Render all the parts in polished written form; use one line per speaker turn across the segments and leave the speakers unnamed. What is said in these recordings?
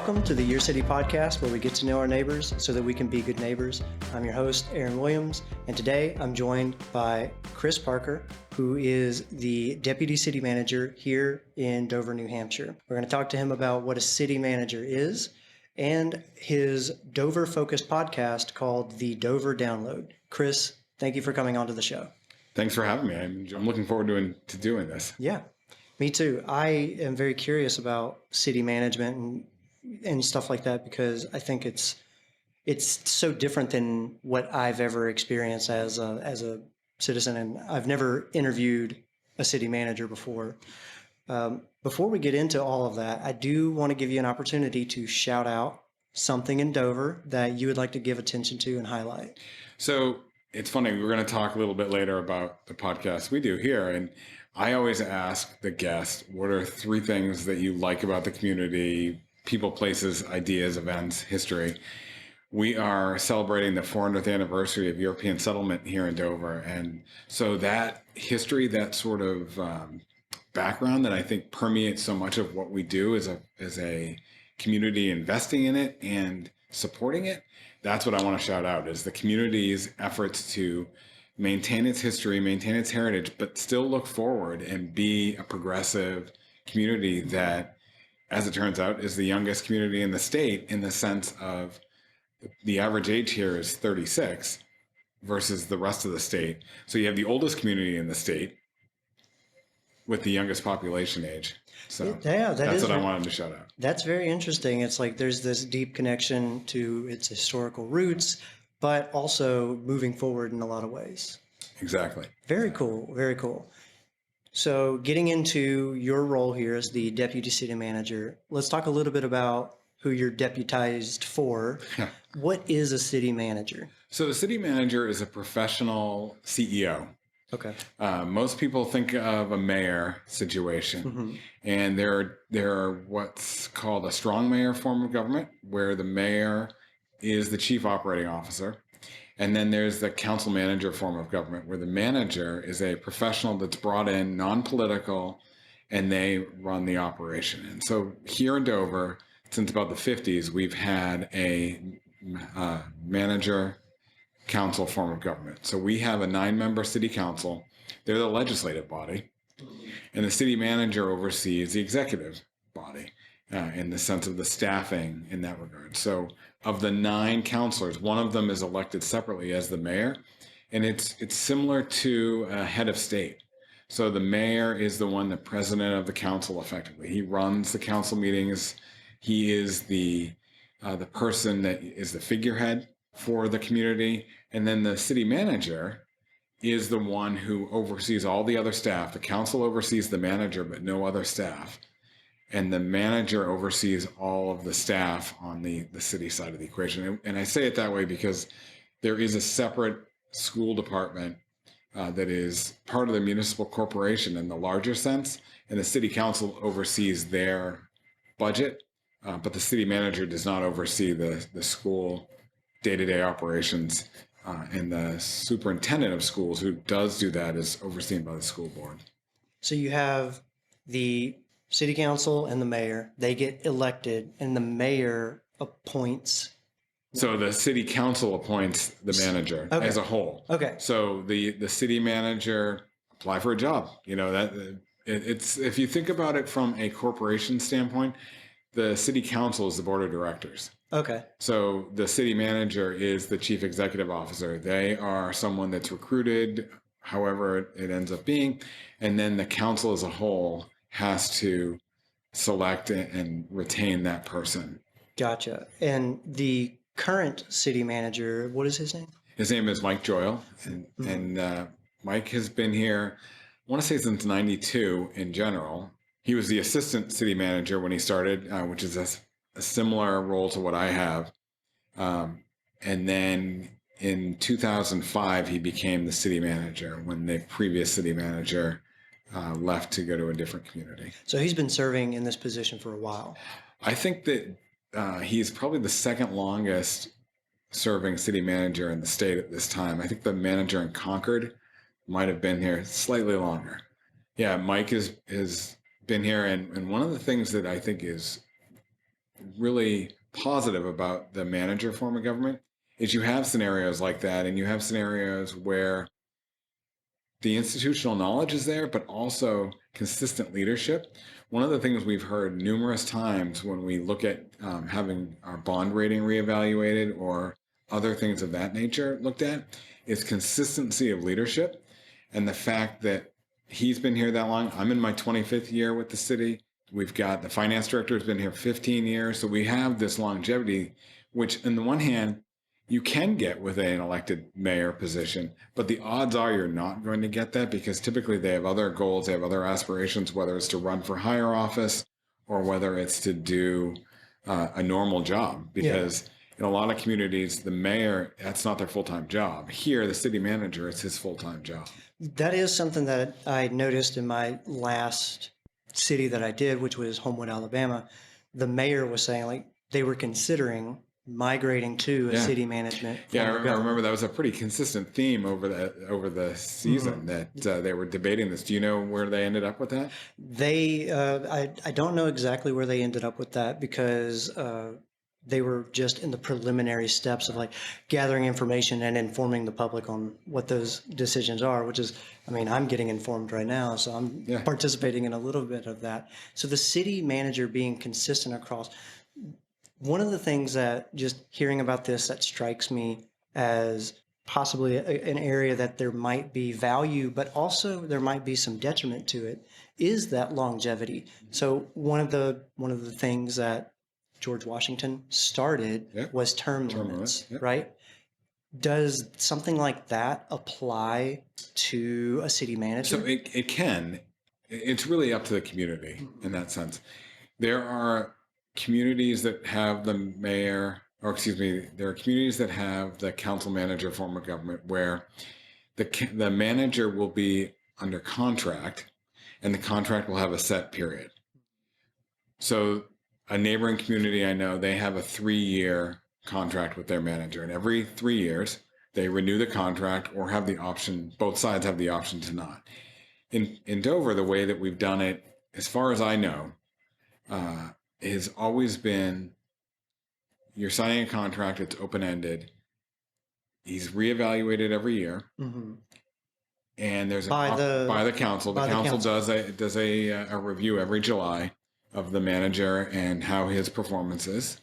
Welcome to the Your City Podcast, where we get to know our neighbors so that we can be good neighbors. I'm your host, Aaron Williams, and today I'm joined by Chris Parker, who is the Deputy City Manager here in Dover, New Hampshire. We're going to talk to him about what a city manager is and his Dover-focused podcast called the Dover Download. Chris, thank you for coming onto the show.
Thanks for having me. I'm looking forward to doing this.
Yeah, me too. I am very curious about city management and stuff like that because I think it's so different than what I've ever experienced as a citizen, and I've never interviewed a city manager before. Before we get into all of that, I do want to give you an opportunity to shout out something in Dover that you would like to give attention to and highlight.
So it's funny, we're going to talk a little bit later about the podcast we do here, and I always ask the guest, what are 3 things that you like about the community, people, places, ideas, events, history? We are celebrating the 400th anniversary of European settlement here in Dover. And so that history, that sort of background that I think permeates so much of what we do as a community, investing in it and supporting it, that's what I want to shout out, is the community's efforts to maintain its history, maintain its heritage, but still look forward and be a progressive community that, as it turns out, is the youngest community in the state, in the sense of the average age here is 36 versus the rest of the state. So you have the oldest community in the state with the youngest population age. So that's what I wanted to shout out.
That's very interesting. It's like there's this deep connection to its historical roots, but also moving forward in a lot of ways.
Exactly.
Very cool. Very cool. So getting into your role here as the Deputy City Manager, let's talk a little bit about who you're deputized for. What is a city manager?
So the city manager is a professional CEO.
Okay.
Most people think of a mayor situation, and there are what's called a strong mayor form of government, where the mayor is the chief operating officer. And then there's the council manager form of government, where the manager is a professional that's brought in, non-political, and they run the operation. And so here in Dover, since about the 50s, we've had a manager council form of government. So we have a 9-member city council. They're the legislative body. And the city manager oversees the executive body in the sense of the staffing in that regard. So of the 9 councilors, one of them is elected separately as the mayor. And it's similar to a head of state. So the mayor is the one, the president of the council, effectively. He runs the council meetings. He is the person that is the figurehead for the community. And then the city manager is the one who oversees all the other staff. The council oversees the manager, but no other staff. And the manager oversees all of the staff on the city side of the equation. And I say it that way because there is a separate school department that is part of the municipal corporation in the larger sense. And the city council oversees their budget. But the city manager does not oversee the school day-to-day operations, and the superintendent of schools, who does do that, is overseen by the school board.
So you have the city council and the mayor. They get elected, and the mayor appoints.
So the city council appoints the manager as a whole.
Okay.
So the city manager apply for a job. You know, that it's, if you think about it from a corporation standpoint, the city council is the board of directors.
Okay.
So the city manager is the chief executive officer. They are someone that's recruited, however it ends up being. And then the council as a whole has to select and retain that person.
Gotcha. And the current city manager, what is his name?
His name is Mike Joyle. And Mike has been here, I want to say since 92 in general. He was the assistant city manager when he started, which is a similar role to what I have. And then in 2005, he became the city manager when the previous city manager left to go to a different community.
So he's been serving in this position for a while.
I think that he's probably the second longest serving city manager in the state at this time. I think the manager in Concord might have been here slightly longer. Yeah, Mike has been here. And one of the things that I think is really positive about the manager form of government is you have scenarios like that, and you have scenarios where the institutional knowledge is there, but also consistent leadership. One of the things we've heard numerous times when we look at having our bond rating reevaluated or other things of that nature looked at is consistency of leadership, and the fact that he's been here that long. I'm in my 25th year with the city. We've got the finance director has been here 15 years. So we have this longevity, which on the one hand, you can get with an elected mayor position, but the odds are you're not going to get that because typically they have other goals, they have other aspirations, whether it's to run for higher office or whether it's to do a normal job. Because in a lot of communities, the mayor, that's not their full-time job. Here, the city manager, it's his full-time job.
That is something that I noticed in my last city that I did, which was Homewood, Alabama. The mayor was saying like they were considering migrating to a city management.
Yeah, I remember that was a pretty consistent theme over the season that they were debating this. Do you know where they ended up with that?
I don't know exactly where they ended up with that because they were just in the preliminary steps of like gathering information and informing the public on what those decisions are, which is, I mean, I'm getting informed right now, so I'm participating in a little bit of that. So the city manager being consistent across, one of the things that just hearing about this that strikes me as possibly an area that there might be value, but also there might be some detriment to it, is that longevity. So one of the things that George Washington started was term limits, right? Does something like that apply to a city manager?
So it can. It's really up to the community in that sense. There are communities that have the mayor, or excuse me, there are communities that have the council manager form of government where the manager will be under contract and the contract will have a set period. So a neighboring community I know, they have a 3-year contract with their manager, and every 3 years they renew the contract or have the option, both sides have the option to not. In Dover, the way that we've done it, as far as I know, has always been you're signing a contract, it's open-ended. He's reevaluated every year. And there's by the council. The council does a review every July of the manager and how his performance is.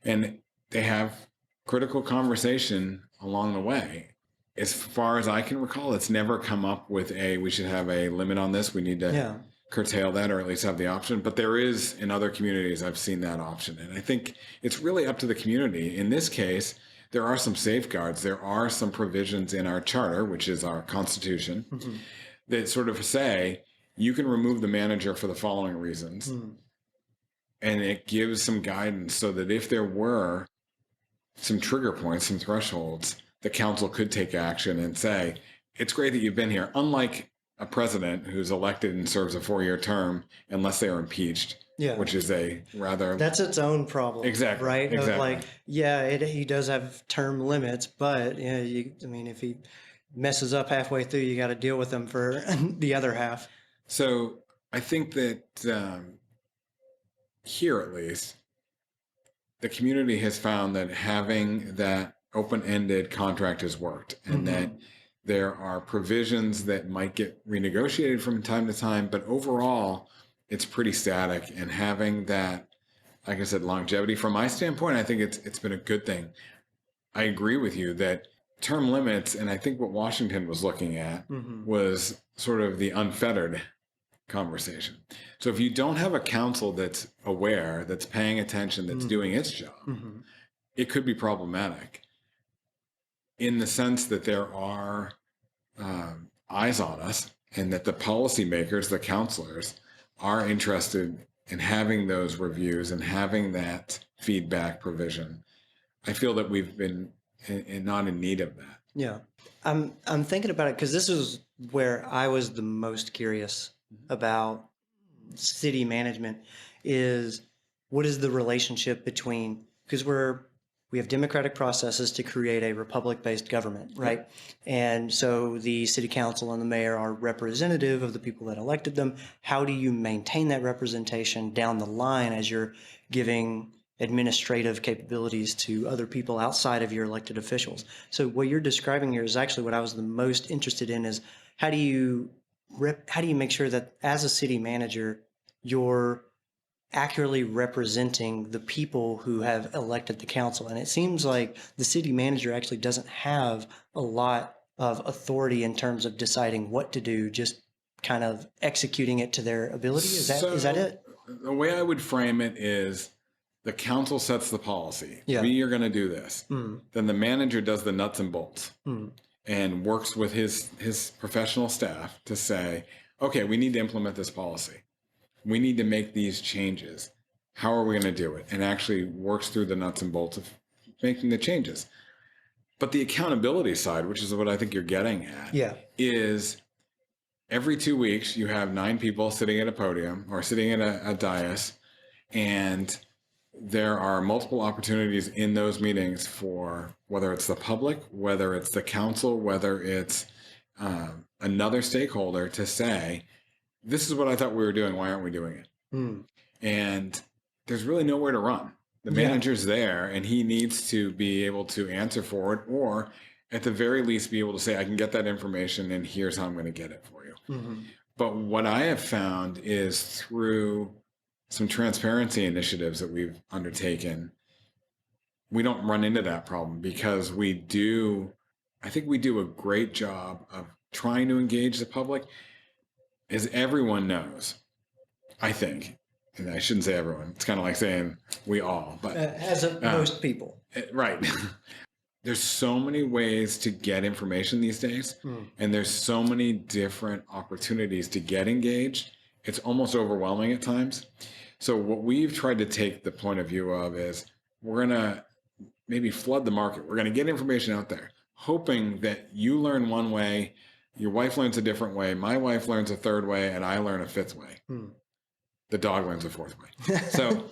And they have critical conversation along the way. As far as I can recall, it's never come up with we should have a limit on this. We need to curtail that or at least have the option. But there is, in other communities, I've seen that option. And I think it's really up to the community. In this case, there are some safeguards. There are some provisions in our charter, which is our constitution, that sort of say you can remove the manager for the following reasons. And it gives some guidance so that if there were some trigger points, some thresholds, the council could take action and say, it's great that you've been here. Unlike a president who's elected and serves a 4-year term, unless they are impeached, which is a rather...
That's its own problem.
Exactly.
Right?
Exactly.
He does have term limits, but if he messes up halfway through, you got to deal with him for the other half.
So I think that here, at least, the community has found that having that open-ended contract has worked, and that there are provisions that might get renegotiated from time to time, but overall, it's pretty static. And having that, like I said, longevity, from my standpoint, I think it's been a good thing. I agree with you that term limits, and I think what Washington was looking at was sort of the unfettered conversation. So if you don't have a council that's aware, that's paying attention, that's doing its job, it could be problematic in the sense that there are eyes on us and that the policymakers, the counselors, are interested in having those reviews and having that feedback provision. I feel that we've been not in need of that.
Yeah. I'm thinking about it because this is where I was the most curious about city management is what is the relationship between, because we have democratic processes to create a republic-based government, right? And so the city council and the mayor are representative of the people that elected them. How do you maintain that representation down the line as you're giving administrative capabilities to other people outside of your elected officials. So what you're describing here is actually what I was the most interested in is how do you how do you make sure that as a city manager, you're accurately representing the people who have elected the council? And it seems like the city manager actually doesn't have a lot of authority in terms of deciding what to do, just kind of executing it to their ability. Is that it?
The way I would frame it is the council sets the policy.
Yeah.
We are going to do this. Then the manager does the nuts and bolts and works with his professional staff to say, okay, we need to implement this policy. We need to make these changes. How are we going to do it? And actually works through the nuts and bolts of making the changes. But the accountability side, which is what I think you're getting at, is every 2 weeks you have 9 people sitting at a podium or sitting at a dais, and there are multiple opportunities in those meetings for whether it's the public, whether it's the council, whether it's another stakeholder to say, this is what I thought we were doing. Why aren't we doing it? And there's really nowhere to run. The manager's there, and he needs to be able to answer for it, or at the very least be able to say, I can get that information, and here's how I'm going to get it for you. But what I have found is through some transparency initiatives that we've undertaken, we don't run into that problem because I think we do a great job of trying to engage the public. As everyone knows, I think, and I shouldn't say everyone, it's kind of like saying we all, but
as most people.
Right. There's so many ways to get information these days, and there's so many different opportunities to get engaged. It's almost overwhelming at times. So what we've tried to take the point of view of is we're going to maybe flood the market. We're going to get information out there, hoping that you learn one way, your wife learns a different way, my wife learns a third way, and I learn a fifth way. The dog learns a fourth way. So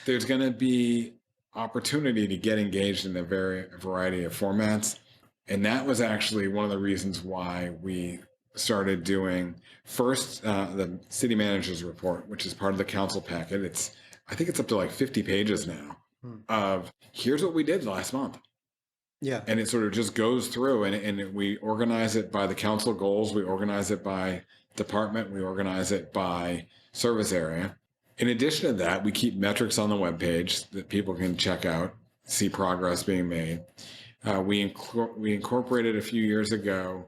there's going to be opportunity to get engaged in a variety of formats. And that was actually one of the reasons why we started doing first the city manager's report, which is part of the council packet. I think it's up to like 50 pages now of here's what we did last month. Yeah. And it sort of just goes through and we organize it by the council goals. We organize it by department. We organize it by service area. In addition to that, we keep metrics on the webpage that people can check out, see progress being made. We incorporated a few years ago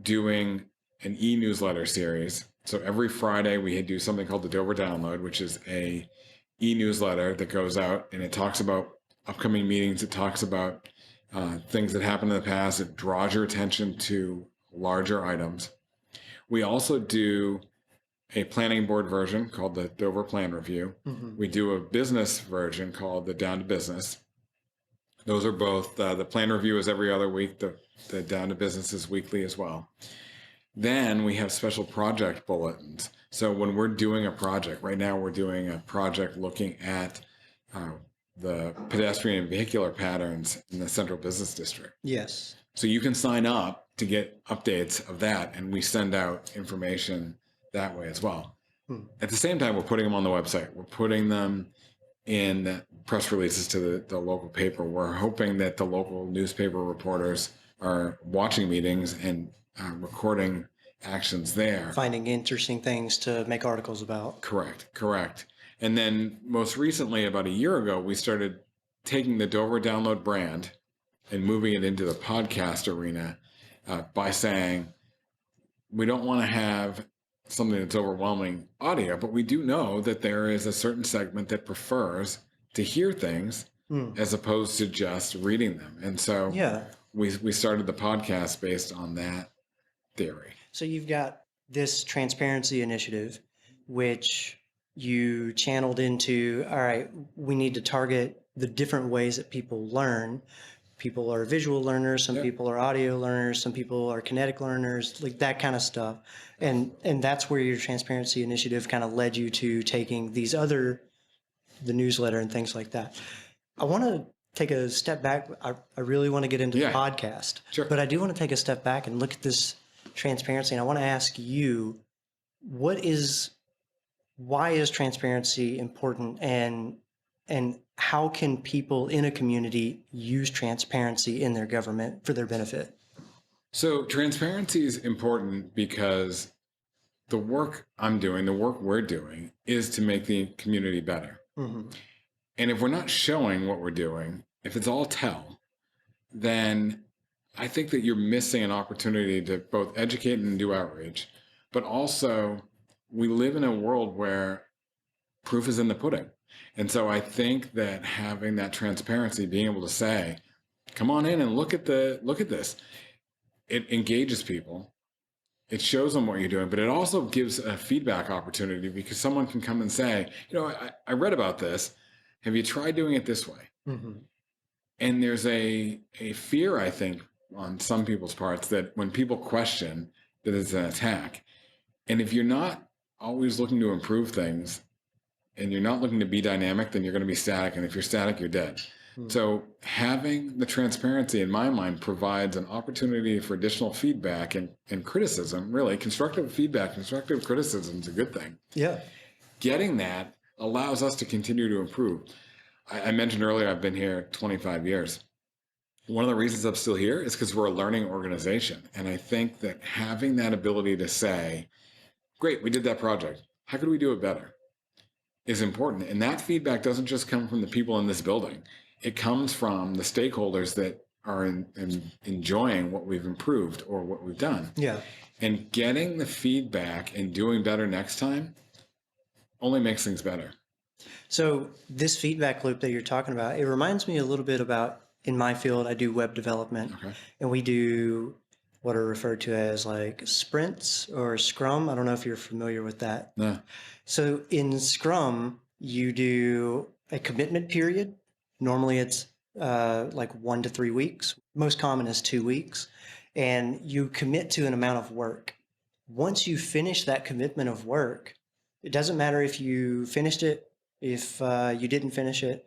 doing an e-newsletter series. So every Friday we do something called the Dover Download, which is a e-newsletter that goes out and it talks about upcoming meetings. It talks about things that happened in the past. It draws your attention to larger items. We also do a planning board version called the Dover Plan Review. We do a business version called the Down to Business. Those are both, the plan review is every other week, the Down to Business is weekly as well. Then we have special project bulletins. So when we're doing a project, right now we're doing a project looking at the pedestrian and vehicular patterns in the central business district.
Yes.
So you can sign up to get updates of that, and we send out information that way as well. At the same time, we're putting them on the website. We're putting them in press releases to the local paper. We're hoping that the local newspaper reporters are watching meetings and recording actions there.
Finding interesting things to make articles about.
Correct. And then most recently, about a year ago, we started taking the Dover Download brand and moving it into the podcast arena by saying, we don't want to have something that's overwhelming audio, but we do know that there is a certain segment that prefers to hear things as opposed to just reading them. And so we started the podcast based on that theory.
So you've got this transparency initiative, which you channeled into, all right, we need to target the different ways that people learn. People are visual learners, some people are audio learners, some people are kinetic learners, like that kind of stuff. And that's where your transparency initiative kind of led you to taking these the newsletter and things like that. I want to take a step back. I really want to get into the podcast, but I do want to take a step back and look at this transparency. And I want to ask you, why is transparency important? And and how can people in a community use transparency in their government for their benefit?
So transparency is important because the work I'm doing, the work we're doing, is to make the community better.
Hmm.
And if we're not showing what we're doing, if it's all tell, then I think that you're missing an opportunity to both educate and do outreach. But also, we live in a world where proof is in the pudding. And so I think that having that transparency, being able to say, come on in and look at this, it engages people. It shows them what you're doing, but it also gives a feedback opportunity because someone can come and say, I read about this. Have you tried doing it this way?
Hmm.
And there's a fear, I think, on some people's parts that when people question that it's an attack. And if you're not always looking to improve things and you're not looking to be dynamic, then you're going to be static. And if you're static, you're dead. So having the transparency in my mind provides an opportunity for additional feedback and criticism, really. Constructive feedback, constructive criticism is a good thing.
Yeah.
Getting that allows us to continue to improve. I mentioned earlier, I've been here 25 years. One of the reasons I'm still here is because we're a learning organization. And I think that having that ability to say, great, we did that project. How could we do it better? Is important. And that feedback doesn't just come from the people in this building. It comes from the stakeholders that are enjoying what we've improved or what we've done.
Yeah.
And getting the feedback and doing better next time only makes things better.
So this feedback loop that you're talking about, it reminds me a little bit about in my field, I do web development, and we do what are referred to as like sprints or Scrum. I don't know if you're familiar with that.
No.
So in Scrum, you do a commitment period. Normally it's like 1 to 3 weeks. Most common is 2 weeks. And you commit to an amount of work. Once you finish that commitment of work, it doesn't matter if you finished it, if you didn't finish it.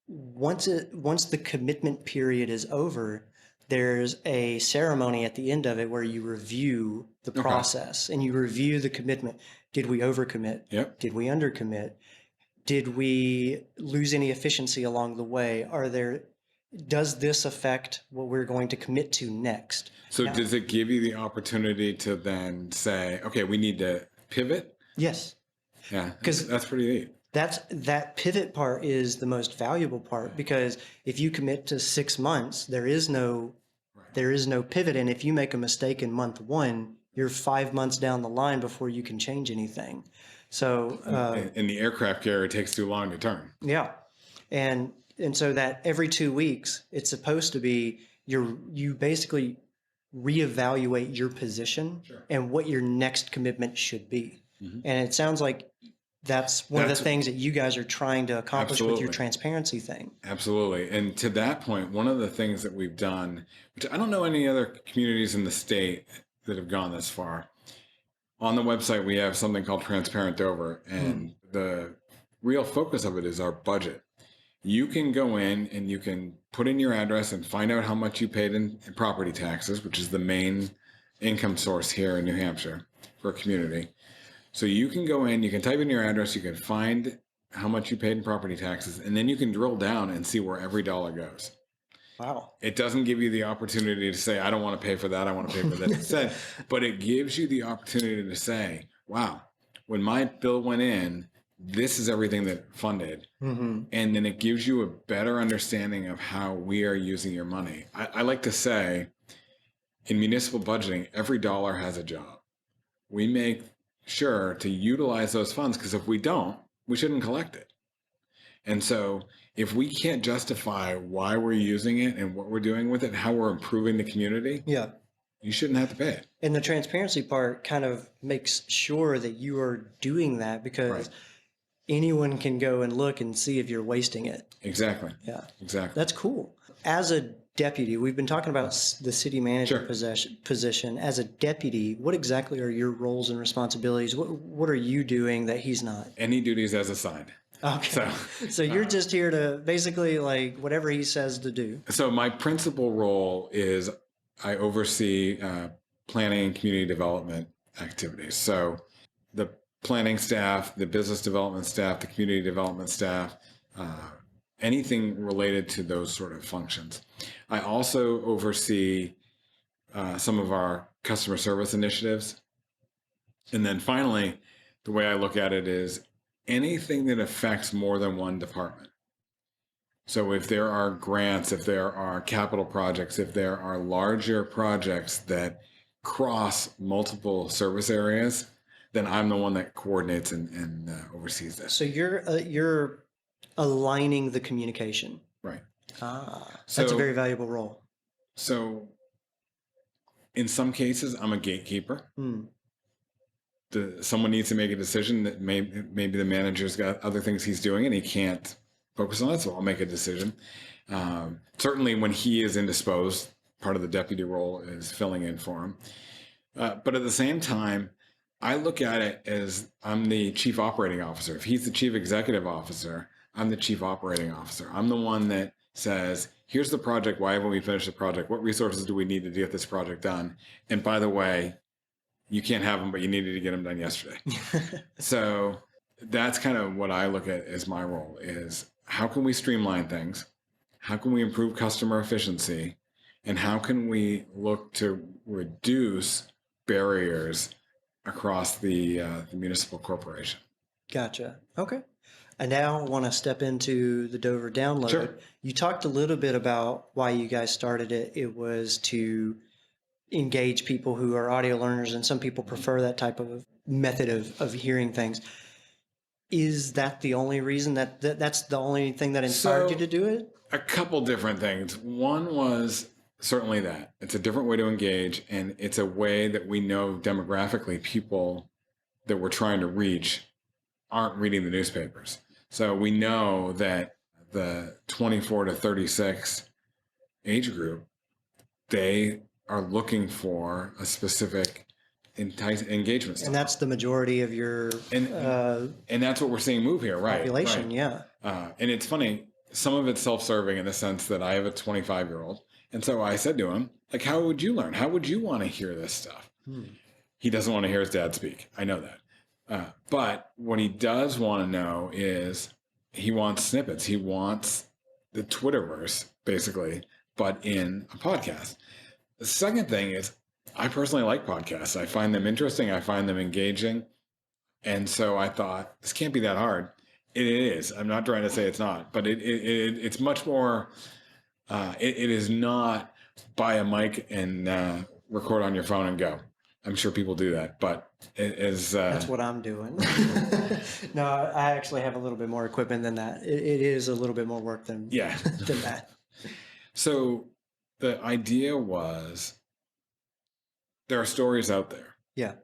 Once the commitment period is over, there's a ceremony at the end of it where you review the process and you review the commitment. Did we overcommit?
Yep.
Did we undercommit? Did we lose any efficiency along the way? Does this affect what we're going to commit to next?
So does it give you the opportunity to then say, okay, we need to pivot?
Yes.
Yeah, because that's pretty neat.
That pivot part is the most valuable part, because if you commit to 6 months, there is no pivot. And if you make a mistake in month 1, you're 5 months down the line before you can change anything. So
and the aircraft carrier takes too long to turn.
Yeah. And so that every 2 weeks, it's supposed to be you basically reevaluate your position and what your next commitment should be. And it sounds like that's one of the things that you guys are trying to accomplish with your transparency thing.
Absolutely. And to that point, one of the things that we've done, which I don't know any other communities in the state that have gone this far. On the website, we have something called Transparent Dover, and the real focus of it is our budget. You can go in and you can put in your address and find out how much you paid in property taxes, which is the main income source here in New Hampshire for a community. So you can go in, you can type in your address, you can find how much you paid in property taxes, and then you can drill down and see where every dollar goes.
Wow.
It doesn't give you the opportunity to say, I don't want to pay for that, I want to pay for that instead. But it gives you the opportunity to say, wow, when my bill went in, this is everything that funded. And then it gives you a better understanding of how we are using your money. I like to say, in municipal budgeting, every dollar has a job. We make sure to utilize those funds, because if we don't, we shouldn't collect it. And so if we can't justify why we're using it and what we're doing with it, how we're improving the community, you shouldn't have to pay it.
And the transparency part kind of makes sure that you are doing that, because anyone can go and look and see if you're wasting it.
Exactly.
Yeah.
Exactly.
That's cool. As a deputy, we've been talking about the city manager position. As a deputy, what exactly are your roles and responsibilities? What are you doing that he's not?
Any duties as assigned.
Okay. So you're just here to basically like whatever he says to do.
So my principal role is I oversee planning and community development activities. So the planning staff, the business development staff, the community development staff, anything related to those sort of functions. I also oversee some of our customer service initiatives. And then finally, the way I look at it is anything that affects more than one department. So if there are grants, if there are capital projects, if there are larger projects that cross multiple service areas, then I'm the one that coordinates and oversees this.
So you're aligning the communication.
Right.
That's a very valuable role.
So in some cases, I'm a gatekeeper. Someone needs to make a decision that maybe the manager's got other things he's doing and he can't focus on it, so I'll make a decision. Certainly when he is indisposed, part of the deputy role is filling in for him. But at the same time, I look at it as I'm the chief operating officer. If he's the chief executive officer, I'm the chief operating officer. I'm the one that says, here's the project. Why haven't we finished the project? What resources do we need to get this project done? And by the way, you can't have them, but you needed to get them done yesterday. So that's kind of what I look at as my role is how can we streamline things? How can we improve customer efficiency? And how can we look to reduce barriers across the municipal corporation?
Gotcha. Okay. I now want to step into the Dover Download.
Sure.
You talked a little bit about why you guys started it. It was to engage people who are audio learners, and some people prefer that type of method of hearing things. Is that the only reason that's the only thing that inspired you to do it?
A couple different things. One was certainly that it's a different way to engage, and it's a way that we know demographically people that we're trying to reach aren't reading the newspapers. So we know that the 24 to 36 age group, they are looking for a specific engagement style.
And that's the majority of your
and that's what we're seeing move here, right?
population,
right.
yeah.
And it's funny, some of it's self-serving in the sense that I have a 25-year-old. And so I said to him, like, how would you learn? How would you want to hear this stuff? He doesn't want to hear his dad speak. I know that. But what he does want to know is he wants snippets. He wants the Twitterverse, basically, but in a podcast. The second thing is I personally like podcasts. I find them interesting. I find them engaging. And so I thought, this can't be that hard. It is. I'm not trying to say it's not, but it's much more, it is not buy a mic and record on your phone and go. I'm sure people do that, but it is...
That's what I'm doing. No, I actually have a little bit more equipment than that. It is a little bit more work than that.
So the idea was there are stories out there.
Yeah.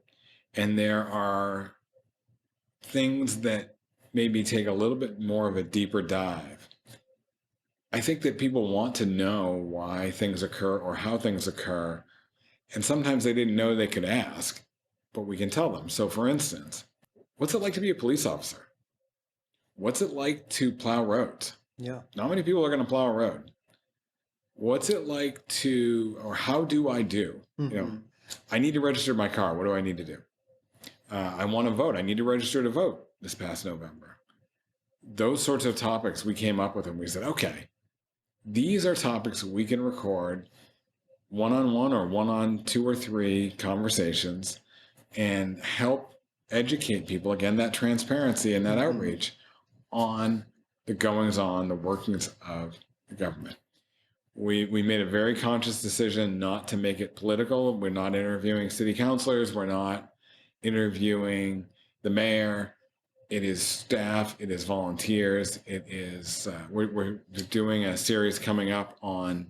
And there are things that maybe take a little bit more of a deeper dive. I think that people want to know why things occur or how things occur. And sometimes they didn't know they could ask, but we can tell them. So for instance, what's it like to be a police officer? What's it like to plow roads?
Yeah.
Not many people are going to plow a road. What's it like to, or how do I do?
Mm-hmm.
You know, I need to register my car. What do I need to do? I want to vote. I need to register to vote this past November. Those sorts of topics we came up with, and we said, okay, these are topics we can record one-on-one or one-on 2 or 3 conversations and help educate people, again, that transparency and that outreach on the goings-on, the workings of the government. We made a very conscious decision not to make it political. We're not interviewing city councilors. We're not interviewing the mayor. It is staff. It is volunteers. It is, we're doing a series coming up on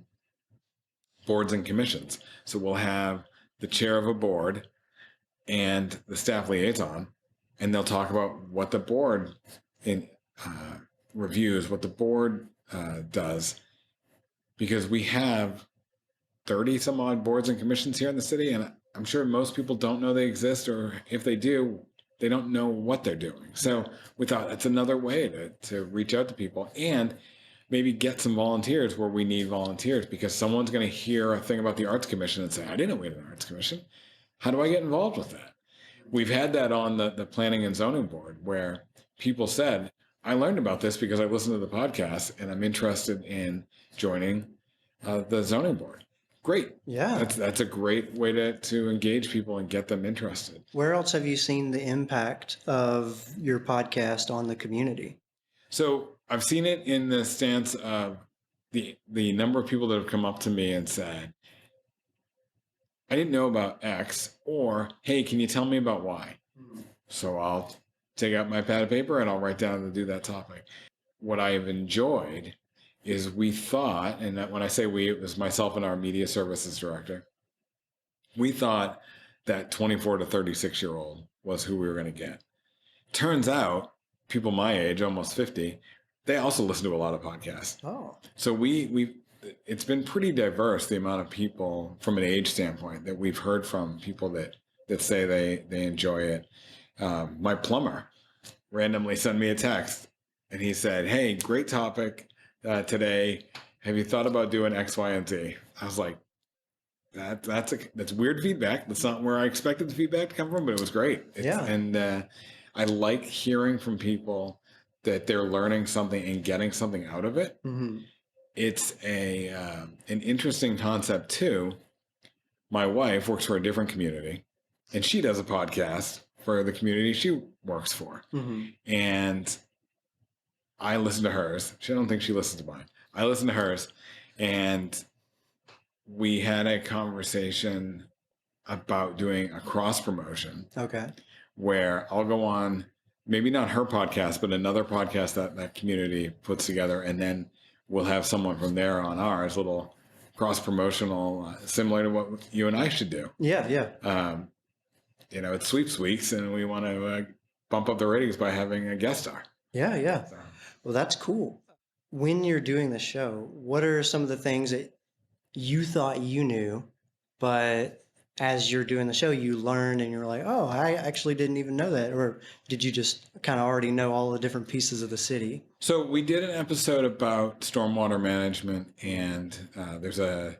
boards and commissions. So we'll have the chair of a board and the staff liaison, and they'll talk about what the board reviews, what the board does, because we have 30 some odd boards and commissions here in the city, and I'm sure most people don't know they exist, or if they do, they don't know what they're doing. So we thought that's another way to reach out to people and maybe get some volunteers where we need volunteers, because someone's going to hear a thing about the Arts Commission and say, I didn't know we had an Arts Commission. How do I get involved with that? We've had that on the Planning and Zoning Board where people said, I learned about this because I listened to the podcast and I'm interested in joining the zoning board. Great.
Yeah.
That's a great way to engage people and get them interested.
Where else have you seen the impact of your podcast on the community?
So I've seen it in the stance of the number of people that have come up to me and said, I didn't know about X, or hey, can you tell me about Y? So I'll take out my pad of paper and I'll write down to do that topic. What I've enjoyed is we thought, and when I say we, it was myself and our media services director, we thought that 24 to 36-year-old was who we were going to get. Turns out, people my age, almost 50, they also listen to a lot of podcasts.
Oh.
So it's been pretty diverse, the amount of people from an age standpoint that we've heard from, people that say they enjoy it. My plumber randomly sent me a text and he said, hey, great topic today. Have you thought about doing X, Y, and Z? I was like, that's weird feedback. That's not where I expected the feedback to come from, but it was great.
Yeah.
And I like hearing from people that they're learning something and getting something out of it.
Mm-hmm.
It's an interesting concept too. My wife works for a different community and she does a podcast for the community she works for.
Mm-hmm.
And I listen to hers. I don't think she listens to mine. I listen to hers. And we had a conversation about doing a cross promotion.
Okay.
Where I'll go on, maybe not her podcast, but another podcast that community puts together. And then we'll have someone from there on ours, little cross promotional, similar to what you and I should do.
Yeah. Yeah.
It's sweeps weeks and we want to bump up the ratings by having a guest star.
Yeah. Yeah.
So.
Well, that's cool. When you're doing the show, what are some of the things that you thought you knew, but as you're doing the show, you learn and you're like, oh, I actually didn't even know that? Or did you just kind of already know all the different pieces of the city?
So we did an episode about stormwater management, and there's a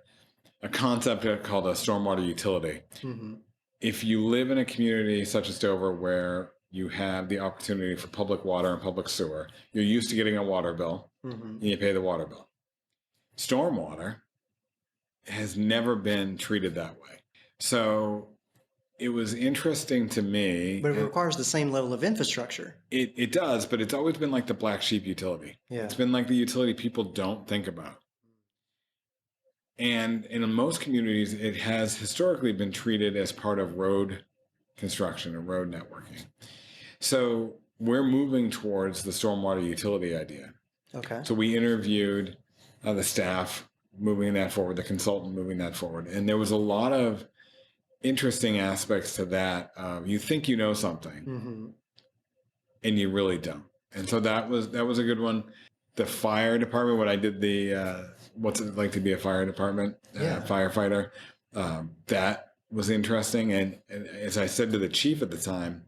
concept called a stormwater utility.
Mm-hmm.
If you live in a community such as Dover where you have the opportunity for public water and public sewer, you're used to getting a water bill,
Mm-hmm.
and you pay the water bill. Stormwater has never been treated that way. So it was interesting to me.
But it requires the same level of infrastructure.
It does, but it's always been like the black sheep utility.
Yeah.
It's been like the utility people don't think about. And in most communities, it has historically been treated as part of road construction and road networking. So we're moving towards the stormwater utility idea.
Okay.
So we interviewed the staff moving that forward, the consultant moving that forward. And there was a lot of interesting aspects to that. You think you know something,
Mm-hmm.
and you really don't. And so that was a good one. The fire department, when I did the what's it like to be a fire department firefighter, that was interesting. And as I said to the chief at the time,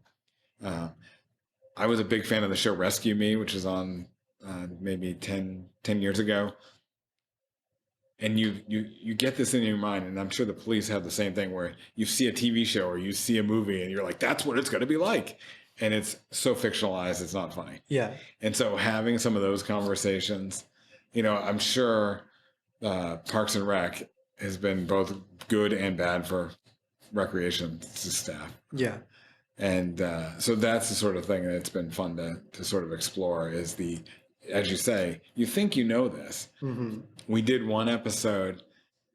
I was a big fan of the show Rescue Me, which is on maybe 10 years ago. And you get this in your mind, and I'm sure the police have the same thing, where you see a TV show or you see a movie and you're like, that's what it's going to be like. And it's so fictionalized, it's not funny.
Yeah.
And so having some of those conversations, I'm sure Parks and Rec has been both good and bad for recreation staff.
Yeah.
And so that's the sort of thing that's been fun to sort of explore, is as you say, you think you know this.
Mm-hmm.
We did one episode,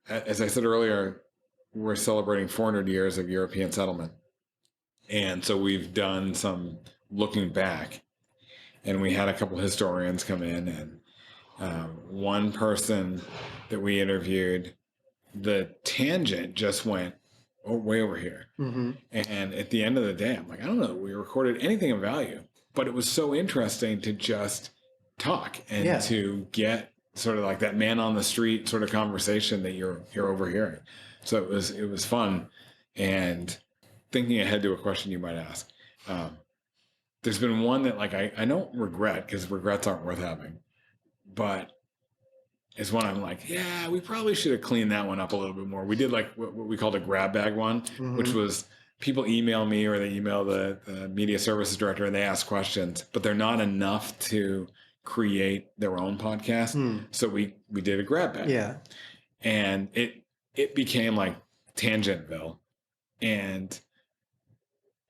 as I said earlier, we're celebrating 400 years of European settlement. And so we've done some looking back, and we had a couple historians come in, and one person that we interviewed, the tangent just went way over here.
Mm-hmm.
And at the end of the day, I'm like, I don't know that we recorded anything of value, but it was so interesting to just talk and to get sort of like that man on the street sort of conversation that you're overhearing. So it was fun. And thinking ahead to a question you might ask, there's been one that like I don't regret, because regrets aren't worth having, but it's one I'm like, yeah, we probably should have cleaned that one up a little bit more. We did like what we called a grab bag one,
Mm-hmm.
which was people email me or they email the media services director and they ask questions, but they're not enough to create their own podcast. So we did a grab bag.
Yeah.
And it became like Tangentville. And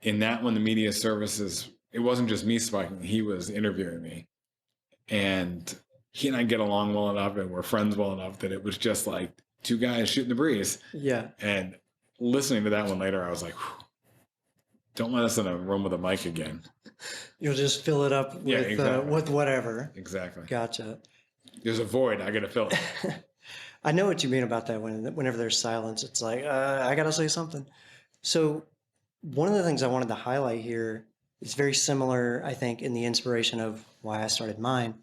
in that one, the media services, it wasn't just me spiking, he was interviewing me. And he and I get along well enough and we're friends well enough that it was just like two guys shooting the breeze.
Yeah.
And listening to that one later, I was like, whew, don't let us in a room with a mic again.
You'll just fill it up with,
exactly.
With whatever.
Exactly.
Gotcha.
There's a void. I got to fill it.
I know what you mean about that. Whenever there's silence, it's like, I got to say something. So one of the things I wanted to highlight here is very similar, I think, in the inspiration of why I started mine,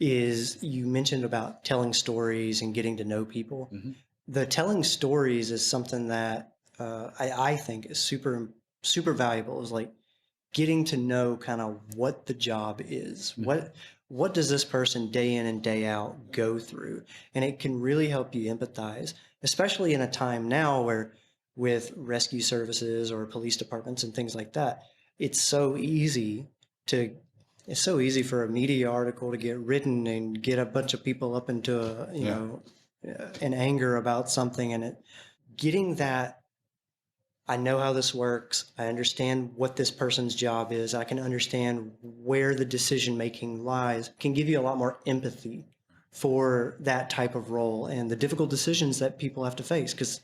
is you mentioned about telling stories and getting to know people.
Mm-hmm.
The telling stories is something that I think is super, super valuable, is like getting to know kind of what the job is.
Mm-hmm.
What does this person day in and day out go through? And it can really help you empathize, especially in a time now where with rescue services or police departments and things like that, it's so easy for a media article to get written and get a bunch of people up into an anger about something, and getting that, I know how this works. I understand what this person's job is. I can understand where the decision making lies, can give you a lot more empathy for that type of role and the difficult decisions that people have to face, because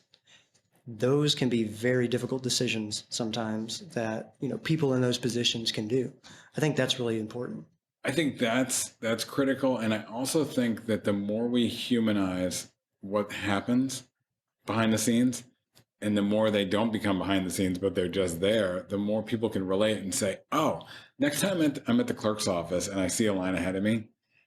those can be very difficult decisions sometimes that, people in those positions can do. I think that's really important.
I think that's critical. And I also think that the more we humanize what happens behind the scenes, and the more they don't become behind the scenes, but they're just there, the more people can relate and say, oh, next time I'm at the clerk's office and I see a line ahead of me,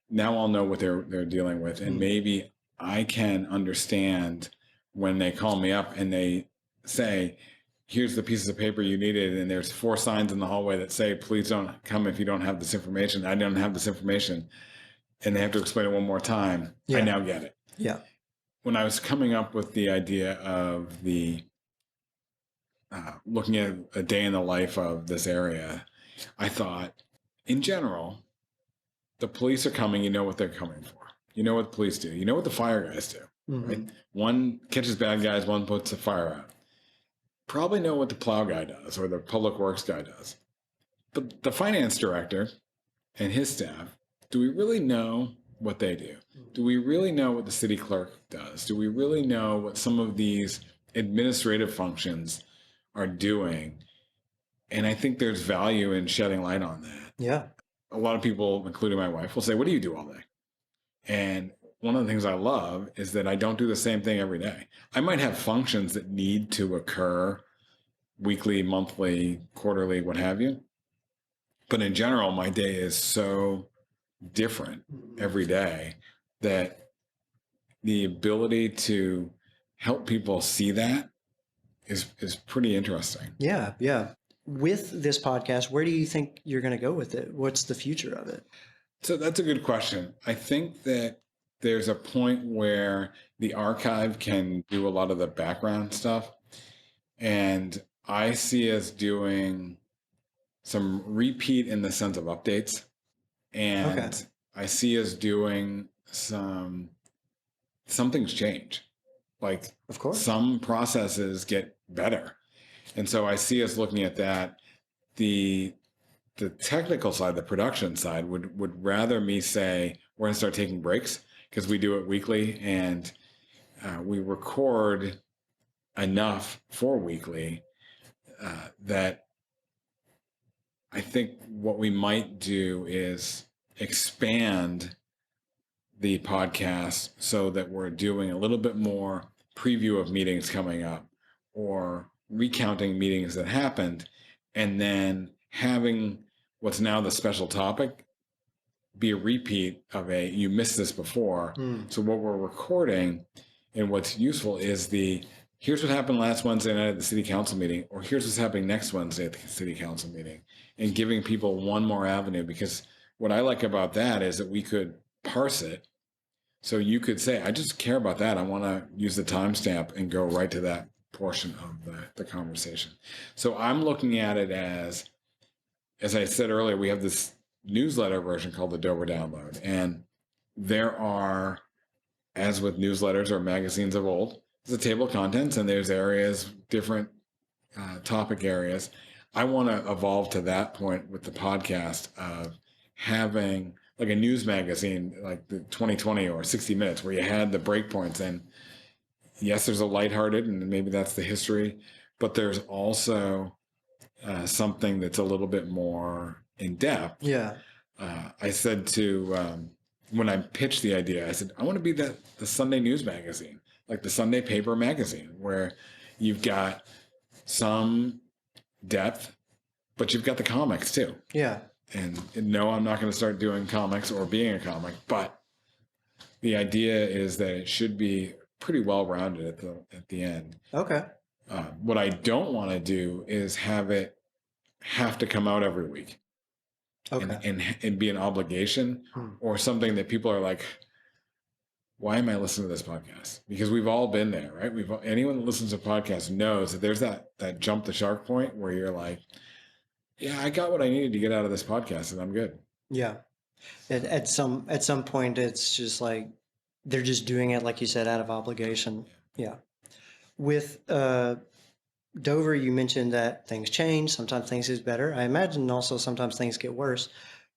now I'll know what they're dealing with. And maybe I can understand when they call me up and they say, here's the pieces of paper you needed, and there's 4 signs in the hallway that say, please don't come if you don't have this information. I don't have this information. And they have to explain it one more time. Yeah. I now get it.
Yeah.
When I was coming up with the idea of the looking at a day in the life of this area, I thought, in general, the police are coming, you know what they're coming for. You know what the police do. You know what the fire guys do. Mm-hmm. Right? One catches bad guys, one puts the fire out. Probably know what the plow guy does or the public works guy does. But the finance director and his staff, do we really know what they do? Do we really know what the city clerk does? Do we really know what some of these administrative functions are doing? And I think there's value in shedding light on that.
Yeah.
A lot of people, including my wife, will say, what do you do all day? And one of the things I love is that I don't do the same thing every day. I might have functions that need to occur weekly, monthly, quarterly, what have you. But in general, my day is so different every day that the ability to help people see that is pretty interesting.
Yeah, yeah. With this podcast, where do you think you're going to go with it? What's the future of it?
So that's a good question. I think that there's a point where the archive can do a lot of the background stuff. And I see us doing some repeat in the sense of updates. And I see us doing some things change. Like,
of course,
some processes get better. And so I see us looking at that. The technical side, the production side would rather me say, we're going to start taking breaks, because we do it weekly and we record enough for weekly that I think what we might do is expand the podcast so that we're doing a little bit more preview of meetings coming up or recounting meetings that happened, and then having what's now the special topic be a repeat of you missed this before. So what we're recording and what's useful is here's what happened last Wednesday night at the city council meeting, or here's what's happening next Wednesday at the city council meeting, and giving people one more avenue. Because what I like about that is that we could parse it. So you could say, I just care about that. I want to use the timestamp and go right to that portion of the conversation. So I'm looking at it as I said earlier, we have this newsletter version called the Dover Download. And there are, as with newsletters or magazines of old, there's a table of contents and there's areas, different topic areas. I want to evolve to that point with the podcast of having like a news magazine like the 2020 or 60 Minutes where you had the breakpoints. And yes, there's a lighthearted, and maybe that's the history, but there's also something that's a little bit more in depth.
Yeah.
I said to, when I pitched the idea, I said, I want to be the Sunday news magazine, like the Sunday paper magazine, where you've got some depth, but you've got the comics too.
Yeah.
And no, I'm not going to start doing comics or being a comic, but the idea is that it should be pretty well rounded at the end.
Okay.
What I don't want to do is have it have to come out every week.
Okay.
And be an obligation or something that people are like, why am I listening to this podcast? Because we've all been there, right? Anyone that listens to podcasts knows that there's that jump the shark point where you're like, yeah, I got what I needed to get out of this podcast and I'm good.
Yeah. At some point, it's just like they're just doing it, like you said, out of obligation. Yeah. With Dover, you mentioned that things change. Sometimes things get better. I imagine also sometimes things get worse.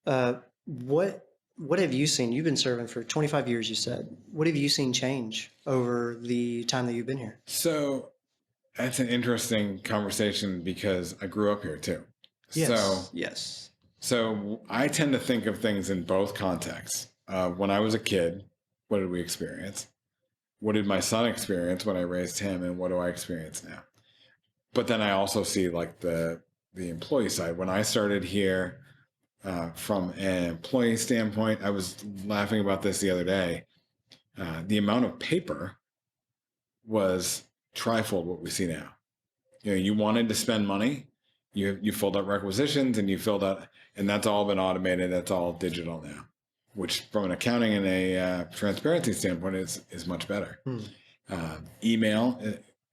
What have you seen? You've been serving for 25 years, you said. What have you seen change over the time that you've been here?
So that's an interesting conversation because I grew up here too.
Yes. Yes.
So I tend to think of things in both contexts. When I was a kid, what did we experience? What did my son experience when I raised him, and what do I experience now? But then I also see like the employee side. When I started here, from an employee standpoint, I was laughing about this the other day. The amount of paper was trifold what we see now. You wanted to spend money, you filled out requisitions and you filled out, and that's all been automated. That's all digital now, which from an accounting and a transparency standpoint is much better. Email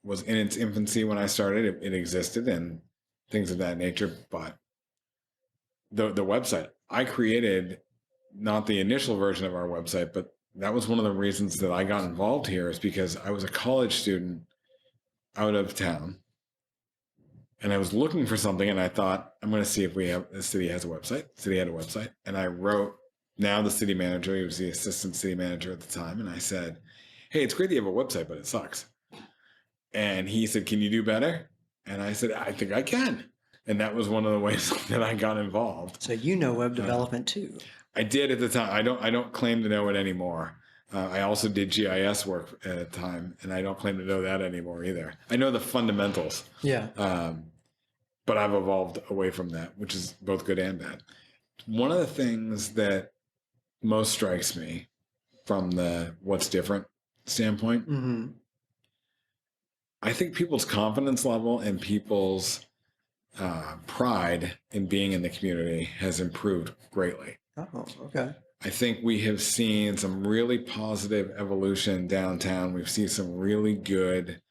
was in its infancy when I started. It existed and things of that nature, but the website I created, not the initial version of our website, but that was one of the reasons that I got involved here, is because I was a college student out of town and I was looking for something, and I thought, I'm going to see if the city has a website. The city had a website, and I wrote now the city manager. He was the assistant city manager at the time. And I said, hey, it's great that you have a website, but it sucks. And he said, can you do better? And I said, I think I can. And that was one of the ways that I got involved.
So web development too.
I did at the time. I don't claim to know it anymore. I also did GIS work at a time, and I don't claim to know that anymore either. I know the fundamentals. Yeah. But I've evolved away from that, which is both good and bad. One of the things that most strikes me from the what's different standpoint, I think people's confidence level and people's pride in being in the community has improved greatly.
Oh, okay.
I think we have seen some really positive evolution downtown. We've seen some really good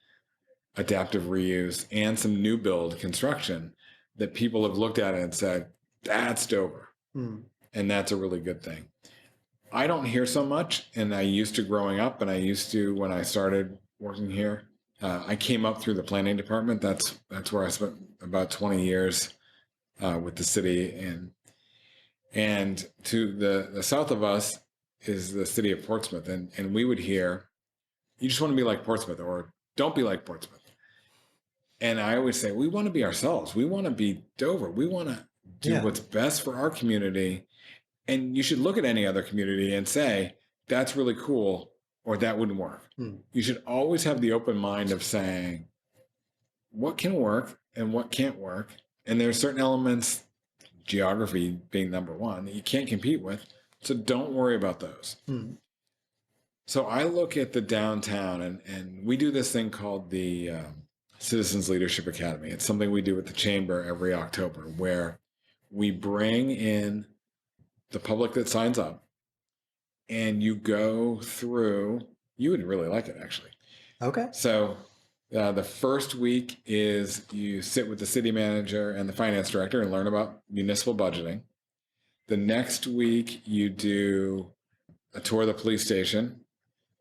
adaptive reuse and some new build construction that people have looked at it and said, that's Dover. And that's a really good thing. I don't hear so much, and I used to growing up, and I used to when I started working here. I came up through the planning department. That's where I spent about 20 years with the city, and to the south of us is the city of Portsmouth, and we would hear, you just want to be like Portsmouth, or don't be like Portsmouth. And I always say, we want to be ourselves. We want to be Dover. We want to do what's best for our community. And you should look at any other community and say, that's really cool, or that wouldn't work. You should always have the open mind of saying, what can work and what can't work. And there are certain elements, geography being number one, that you can't compete with. So don't worry about those. So I look at the downtown, and we do this thing called the Citizens Leadership Academy. It's something we do with the chamber every October, where we bring in the public that signs up, and you go through, you would really like it actually.
Okay.
So The first week is you sit with the city manager and the finance director and learn about municipal budgeting. The next week, you do a tour of the police station.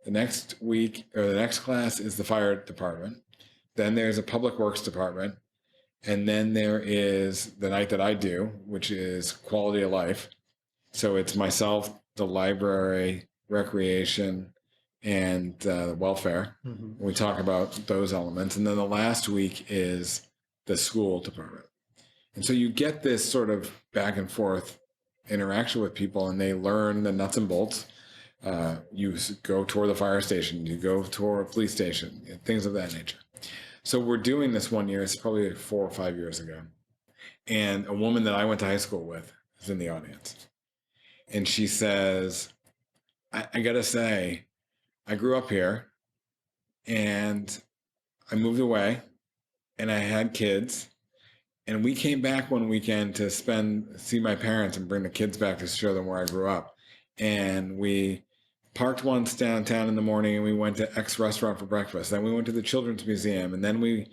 The next week, or the next class, is the fire department. Then there's a public works department. And then there is the night that I do, which is quality of life. So it's myself, the library, recreation, and welfare.
Mm-hmm.
We talk about those elements. And then the last week is the school department. And so you get this sort of back and forth interaction with people, and they learn the nuts and bolts. You go tour the fire station, you go tour a police station, things of that nature. So we're doing this one year. It's probably 4 or 5 years ago. And a woman that I went to high school with is in the audience. And she says, I got to say, I grew up here and I moved away and I had kids. And we came back one weekend to see my parents and bring the kids back to show them where I grew up. And we parked once downtown in the morning and we went to X restaurant for breakfast. Then we went to the Children's Museum. And then we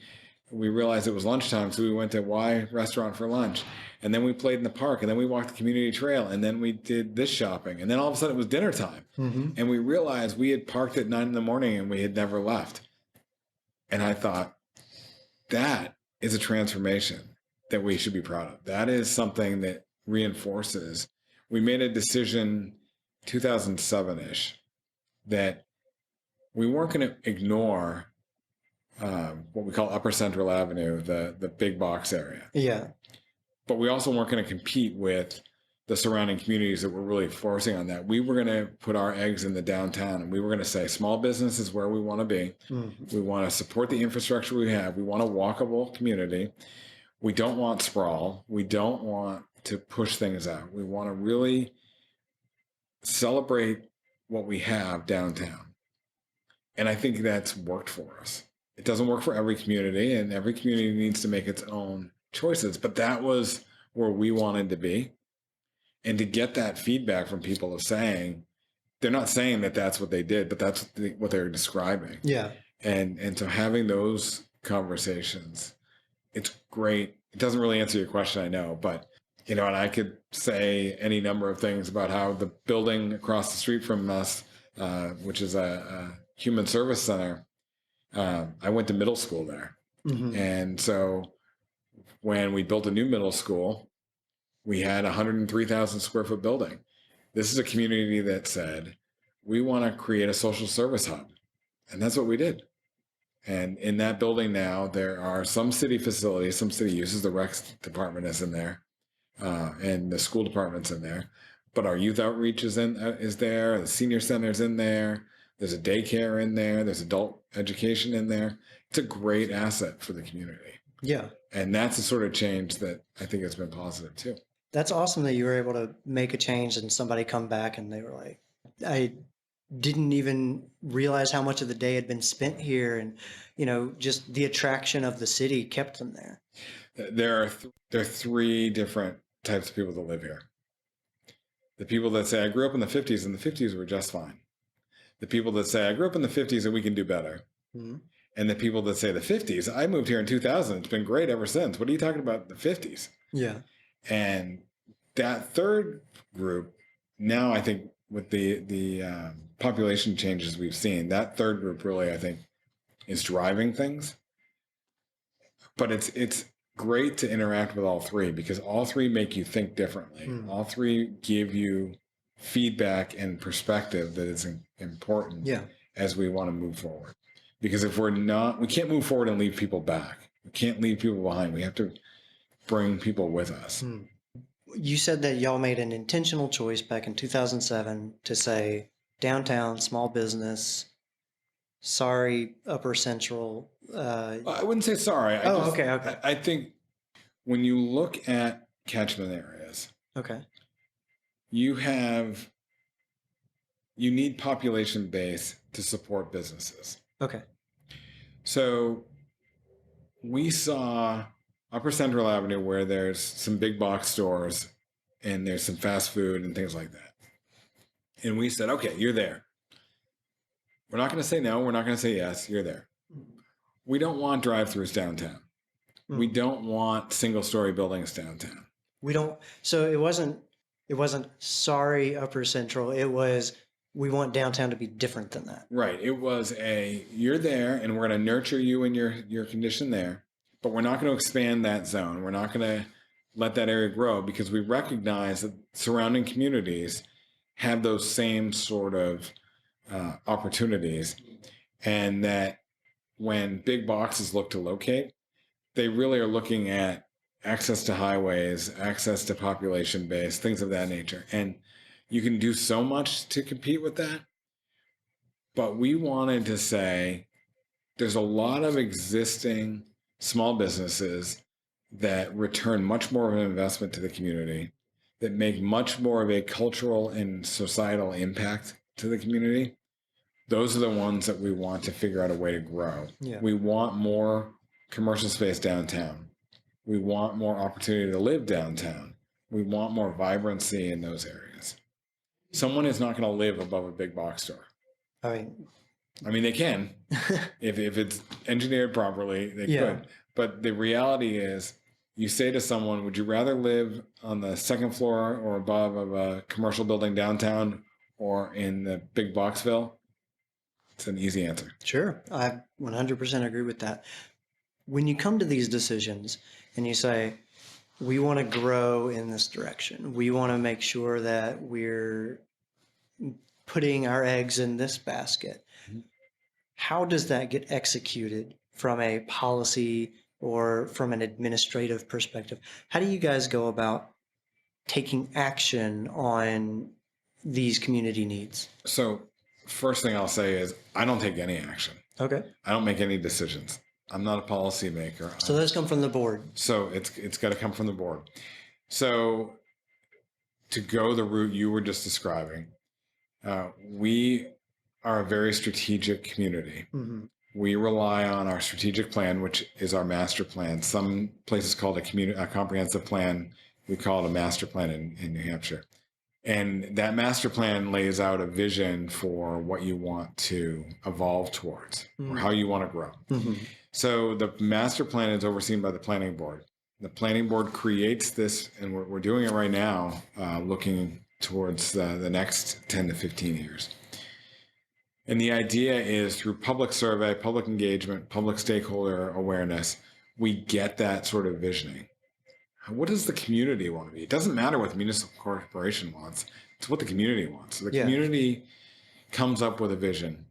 realized it was lunchtime. So we went to Y restaurant for lunch. And then we played in the park. And then we walked the community trail. And then we did this shopping. And then all of a sudden it was dinner time.
Mm-hmm.
And we realized we had parked at 9 in the morning and we had never left. And I thought, that is a transformation that we should be proud of. That is something that reinforces. We made a decision 2007-ish that we weren't going to ignore what we call Upper Central Avenue, the big box area.
Yeah.
But we also weren't going to compete with the surrounding communities that were really forcing on that. We were going to put our eggs in the downtown, and we were going to say small business is where we want to be. Mm-hmm. We want to support the infrastructure we have. We want a walkable community. We don't want sprawl. We don't want to push things out. We want to really celebrate what we have downtown. And I think that's worked for us. It doesn't work for every community, and every community needs to make its own choices. But that was where we wanted to be. And to get that feedback from people of saying, they're not saying that that's what they did, but that's what they're describing.
Yeah.
And so having those conversations, it's great. It doesn't really answer your question, I know, but and I could say any number of things about how the building across the street from us, which is a human service center, I went to middle school there. Mm-hmm. And so when we built a new middle school, we had a 103,000 square foot building. This is a community that said, we want to create a social service hub. And that's what we did. And in that building now, there are some city facilities, some city uses. The rec department is in there, and the school department's in there. But our youth outreach is there. The senior center's in there. There's a daycare in there. There's adult education in there. It's a great asset for the community.
Yeah.
And that's the sort of change that I think has been positive too.
That's awesome that you were able to make a change and somebody come back and they were like, I didn't even realize how much of the day had been spent here. And, just the attraction of the city kept them there.
There are 3 different types of people that live here. The people that say, I grew up in the 50s and the 50s were just fine. The people that say, I grew up in the 50s and we can do better. Mm-hmm. And the people that say the 50s, I moved here in 2000. It's been great ever since. What are you talking about? The 50s.
Yeah.
And that third group, now I think with the population changes we've seen, that third group really, I think, is driving things. But it's great to interact with all 3 because all 3 make you think differently. Mm. All 3 give you feedback and perspective that is important as we want to move forward. Because if we're not, we can't move forward and leave people back. We can't leave people behind. We have to bring people with us. Mm.
You said that y'all made an intentional choice back in 2007 to say downtown, small business, sorry, Upper Central.
I wouldn't say sorry.
Okay.
I think when you look at catchment areas,
okay,
you need population base to support businesses.
Okay.
So we saw Upper Central Avenue where there's some big box stores and there's some fast food and things like that. And we said, okay, you're there. We're not going to say no. We're not going to say yes. You're there. We don't want drive-throughs downtown. We
Mm.
don't want single-story buildings downtown.
We don't, so it wasn't sorry Upper Central. It was, we want downtown to be different than that.
Right. It was you're there and we're going to nurture you and your condition there, but we're not going to expand that zone. We're not going to let that area grow because we recognize that surrounding communities have those same sort of opportunities, and that when big boxes look to locate, they really are looking at access to highways, access to population base, things of that nature. And you can do so much to compete with that. But we wanted to say there's a lot of existing small businesses that return much more of an investment to the community, that make much more of a cultural and societal impact to the community. Those are the ones that we want to figure out a way to grow.
Yeah.
We want more commercial space downtown. We want more opportunity to live downtown. We want more vibrancy in those areas. Someone is not going to live above a big box store.
I
I mean, they can. if it's engineered properly, they could. But the reality is, you say to someone, would you rather live on the second floor or above of a commercial building downtown or in the big Boxville? It's an easy answer.
Sure. I 100% agree with that. When you come to these decisions and you say, we want to grow in this direction, we want to make sure that we're putting our eggs in this basket, how does that get executed from a policy or from an administrative perspective? How do you guys go about taking action on these community needs?
So, first thing I'll say is I don't take any action.
Okay.
I don't make any decisions. I'm not a policymaker.
So those come from the board.
So it's got to come from the board. So to go the route you were just describing, we are a very strategic community.
Mm-hmm.
We rely on our strategic plan, which is our master plan. Some places call it a comprehensive plan. We call it a master plan in New Hampshire. And that master plan lays out a vision for what you want to evolve towards or how you want to grow.
Mm-hmm.
So the master plan is overseen by the planning board. The planning board creates this, and we're doing it right now, looking towards the next 10 to 15 years. And the idea is through public survey, public engagement, public stakeholder awareness, we get that sort of visioning. What does the community want to be? It doesn't matter what the municipal corporation wants. It's what the community wants. So the community comes up with a vision.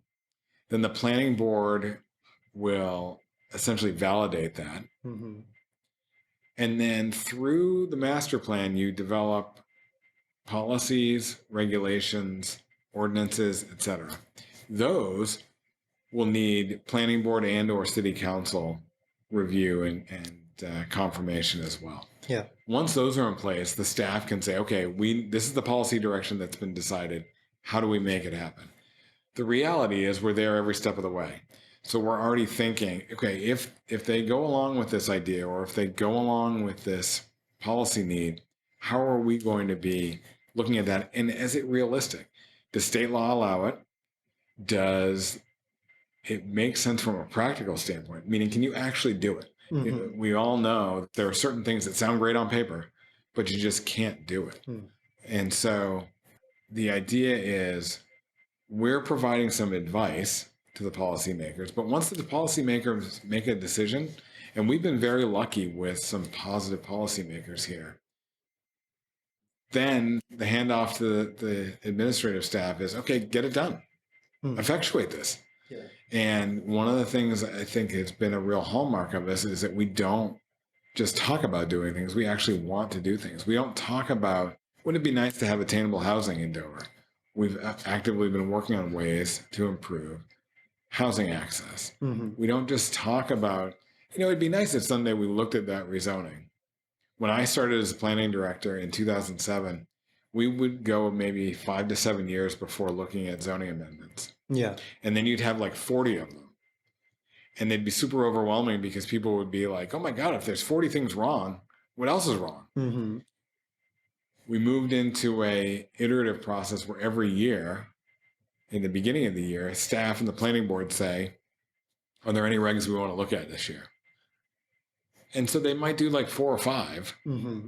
Then the planning board will essentially validate that.
Mm-hmm.
And then through the master plan, you develop policies, regulations, ordinances, etc. Those will need planning board and or city council review and confirmation as well.
Yeah.
Once those are in place, the staff can say, okay, this is the policy direction that's been decided. How do we make it happen? The reality is we're there every step of the way. So we're already thinking, okay, if they go along with this idea or if they go along with this policy need, how are we going to be looking at that? And is it realistic? Does state law allow it? Does it make sense from a practical standpoint? Meaning, can you actually do it? Mm-hmm. We all know there are certain things that sound great on paper, but you just can't do it. Mm. And so the idea is we're providing some advice to the policymakers, but once the policymakers make a decision, and we've been very lucky with some positive policymakers here, then the handoff to the administrative staff is, okay, get it done. Effectuate this. Yeah. And one of the things I think has been a real hallmark of us is that we don't just talk about doing things. We actually want to do things. We don't talk about, wouldn't it be nice to have attainable housing in Dover? We've actively been working on ways to improve housing access. Mm-hmm. We don't just talk about, it'd be nice if someday we looked at that rezoning. When I started as a planning director in 2007, we would go maybe 5 to 7 years before looking at zoning amendments.
Yeah.
And then you'd have like 40 of them. And they'd be super overwhelming because people would be like, oh my God, if there's 40 things wrong, what else is wrong? Mm-hmm. We moved into a iterative process where every year, in the beginning of the year, staff and the planning board say, Are there any regs we want to look at this year? And so they might do like 4 or 5,
Mm-hmm.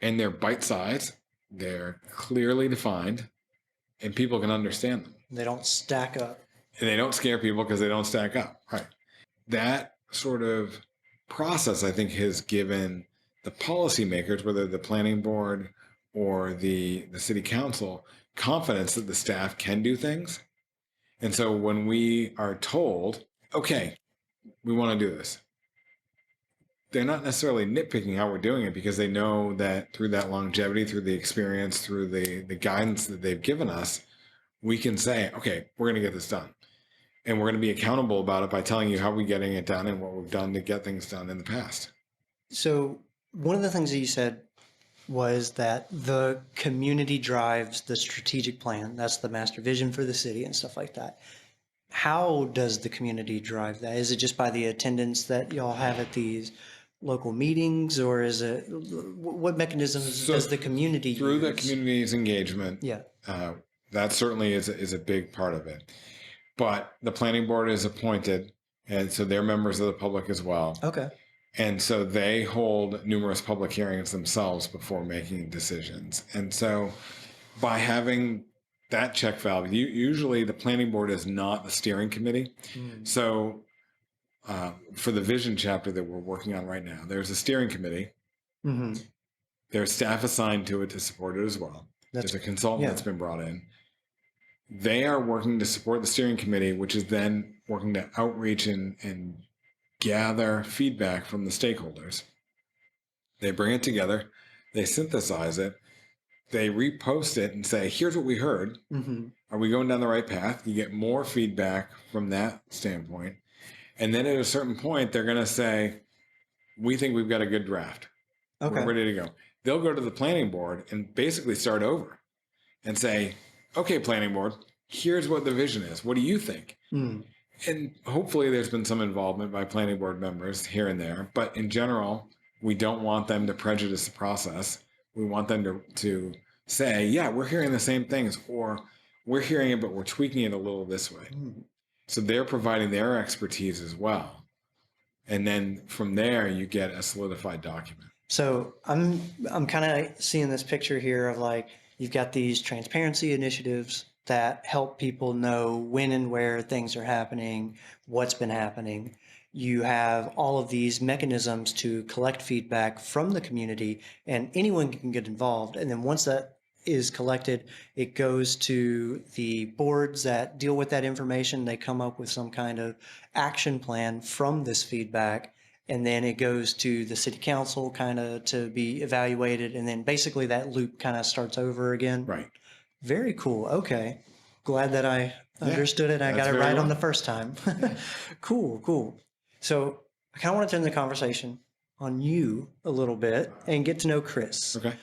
and they're bite sized, they're clearly defined, and people can understand them.
They don't stack up.
And they don't scare people because they don't stack up. Right. That sort of process, I think, has given the policymakers, whether the planning board or the city council, confidence that the staff can do things. And so when we are told, okay, we want to do this, they're not necessarily nitpicking how we're doing it, because they know that through that longevity, through the experience, through the guidance that they've given us, we can say, okay, we're going to get this done. And we're going to be accountable about it by telling you how we're getting it done and what we've done to get things done in the past.
So one of the things that you said was that the community drives the strategic plan. That's the master vision for the city and stuff like that. How does the community drive that? Is it just by the attendance that y'all have at these local meetings, or is it, what mechanisms does the community
through
use?
the community's engagement?
Yeah.
That certainly is a big part of it. But the planning board is appointed, and so they're members of the public as well.
Okay.
And so they hold numerous public hearings themselves before making decisions. And so by having that check valve, usually the planning board is not the steering committee.
Mm.
So for the vision chapter that we're working on right now, there's a steering committee.
Mm-hmm.
There's staff assigned to it to support it as well. There's a consultant that's been brought in. They are working to support the steering committee, which is then working to outreach and gather feedback from the stakeholders. They bring it together, they synthesize it, they repost it and say, here's what we heard.
Mm-hmm.
Are we going down the right path? You get more feedback from that standpoint. And then at a certain point, they're going to say, we think we've got a good draft.
Okay.
We're ready to go. They'll go to the planning board and basically start over and say, okay, planning board, here's what the vision is. What do you think?
Mm.
And hopefully there's been some involvement by planning board members here and there. But in general, we don't want them to prejudice the process. We want them to say, yeah, we're hearing the same things, or we're hearing it, but we're tweaking it a little this way.
Mm.
So they're providing their expertise as well. And then from there, you get a solidified document.
So I'm kind of seeing this picture here of like, you've got these transparency initiatives that help people know when and where things are happening, what's been happening. You have all of these mechanisms to collect feedback from the community, and anyone can get involved. And then once that is collected, it goes to the boards that deal with that information. They come up with some kind of action plan from this feedback. And then it goes to the city council kind of to be evaluated. And then basically that loop kind of starts over again.
Right.
Very cool. Okay. Glad that I understood it. I got it right on the first time. Cool, cool. So I kind of want to turn the conversation on you a little bit and get to know Chris.
Okay.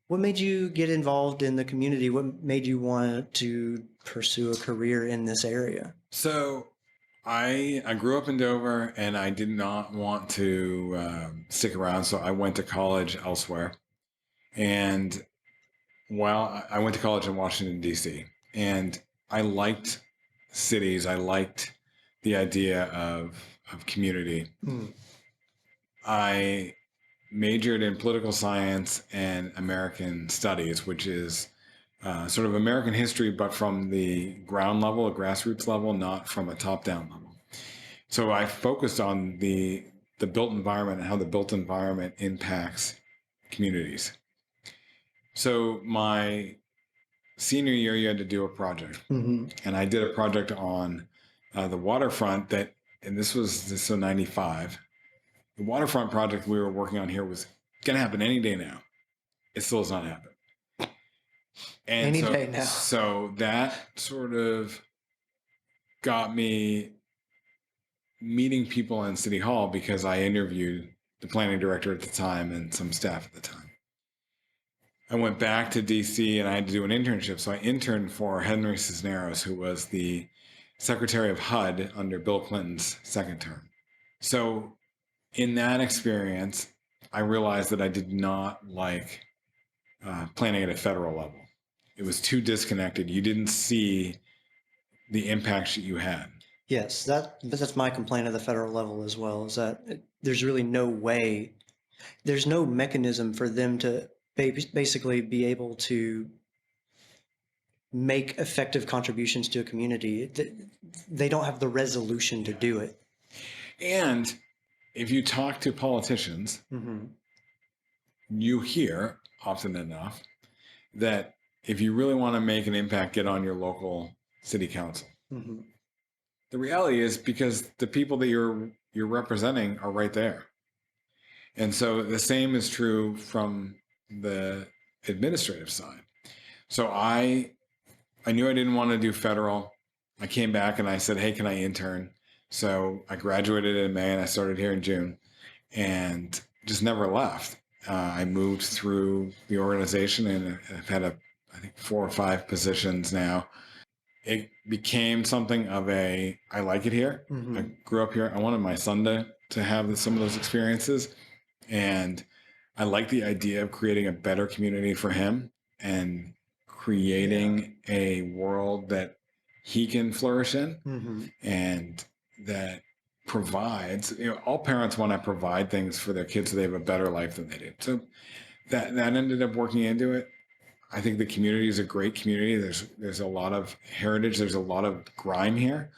What made you get involved in the community? What made you want to pursue a career in this area?
So I grew up in Dover, and I did not want to stick around. So I went to college elsewhere. And while I went to college in Washington, D.C., and I liked cities, I liked the idea of community.
Mm.
I majored in political science and American studies, which is sort of American history, but from the ground level, a grassroots level, not from a top-down level. So I focused on the built environment and how the built environment impacts communities. So my senior year, you had to do a project,
Mm-hmm.
and I did a project on the waterfront and this was 95. The waterfront project we were working on here was going to happen any day now. It still has not happened. And
Any day now.
So that sort of got me meeting people in City Hall, because I interviewed the planning director at the time and some staff at the time. I went back to DC and I had to do an internship. So I interned for Henry Cisneros, who was the Secretary of HUD under Bill Clinton's second term. So in that experience, I realized that I did not like planning at a federal level. It was too disconnected. You didn't see the impacts that you had.
Yes, but that's my complaint at the federal level as well, is that there's really no way, there's no mechanism for them to basically be able to make effective contributions to a community. They don't have the resolution to do it.
And if you talk to politicians,
Hmm.
you hear often enough that if you really want to make an impact, get on your local city council.
Hmm.
The reality is because the people that you're representing are right there. And so the same is true from the administrative side. So I knew I didn't want to do federal. I came back and I said, "Hey, can I intern?" So I graduated in May and I started here in June, and just never left. I moved through the organization and I've had I think 4 or 5 positions now. It became something of I like it here. I
Hmm.
grew up here. I wanted my son to have some of those experiences. And I like the idea of creating a better community for him and
Yeah.
creating a world that he can flourish in
Hmm.
and that provides, all parents want to provide things for their kids so they have a better life than they do. So that ended up working into it. I think the community is a great community. There's a lot of heritage. There's a lot of grime here,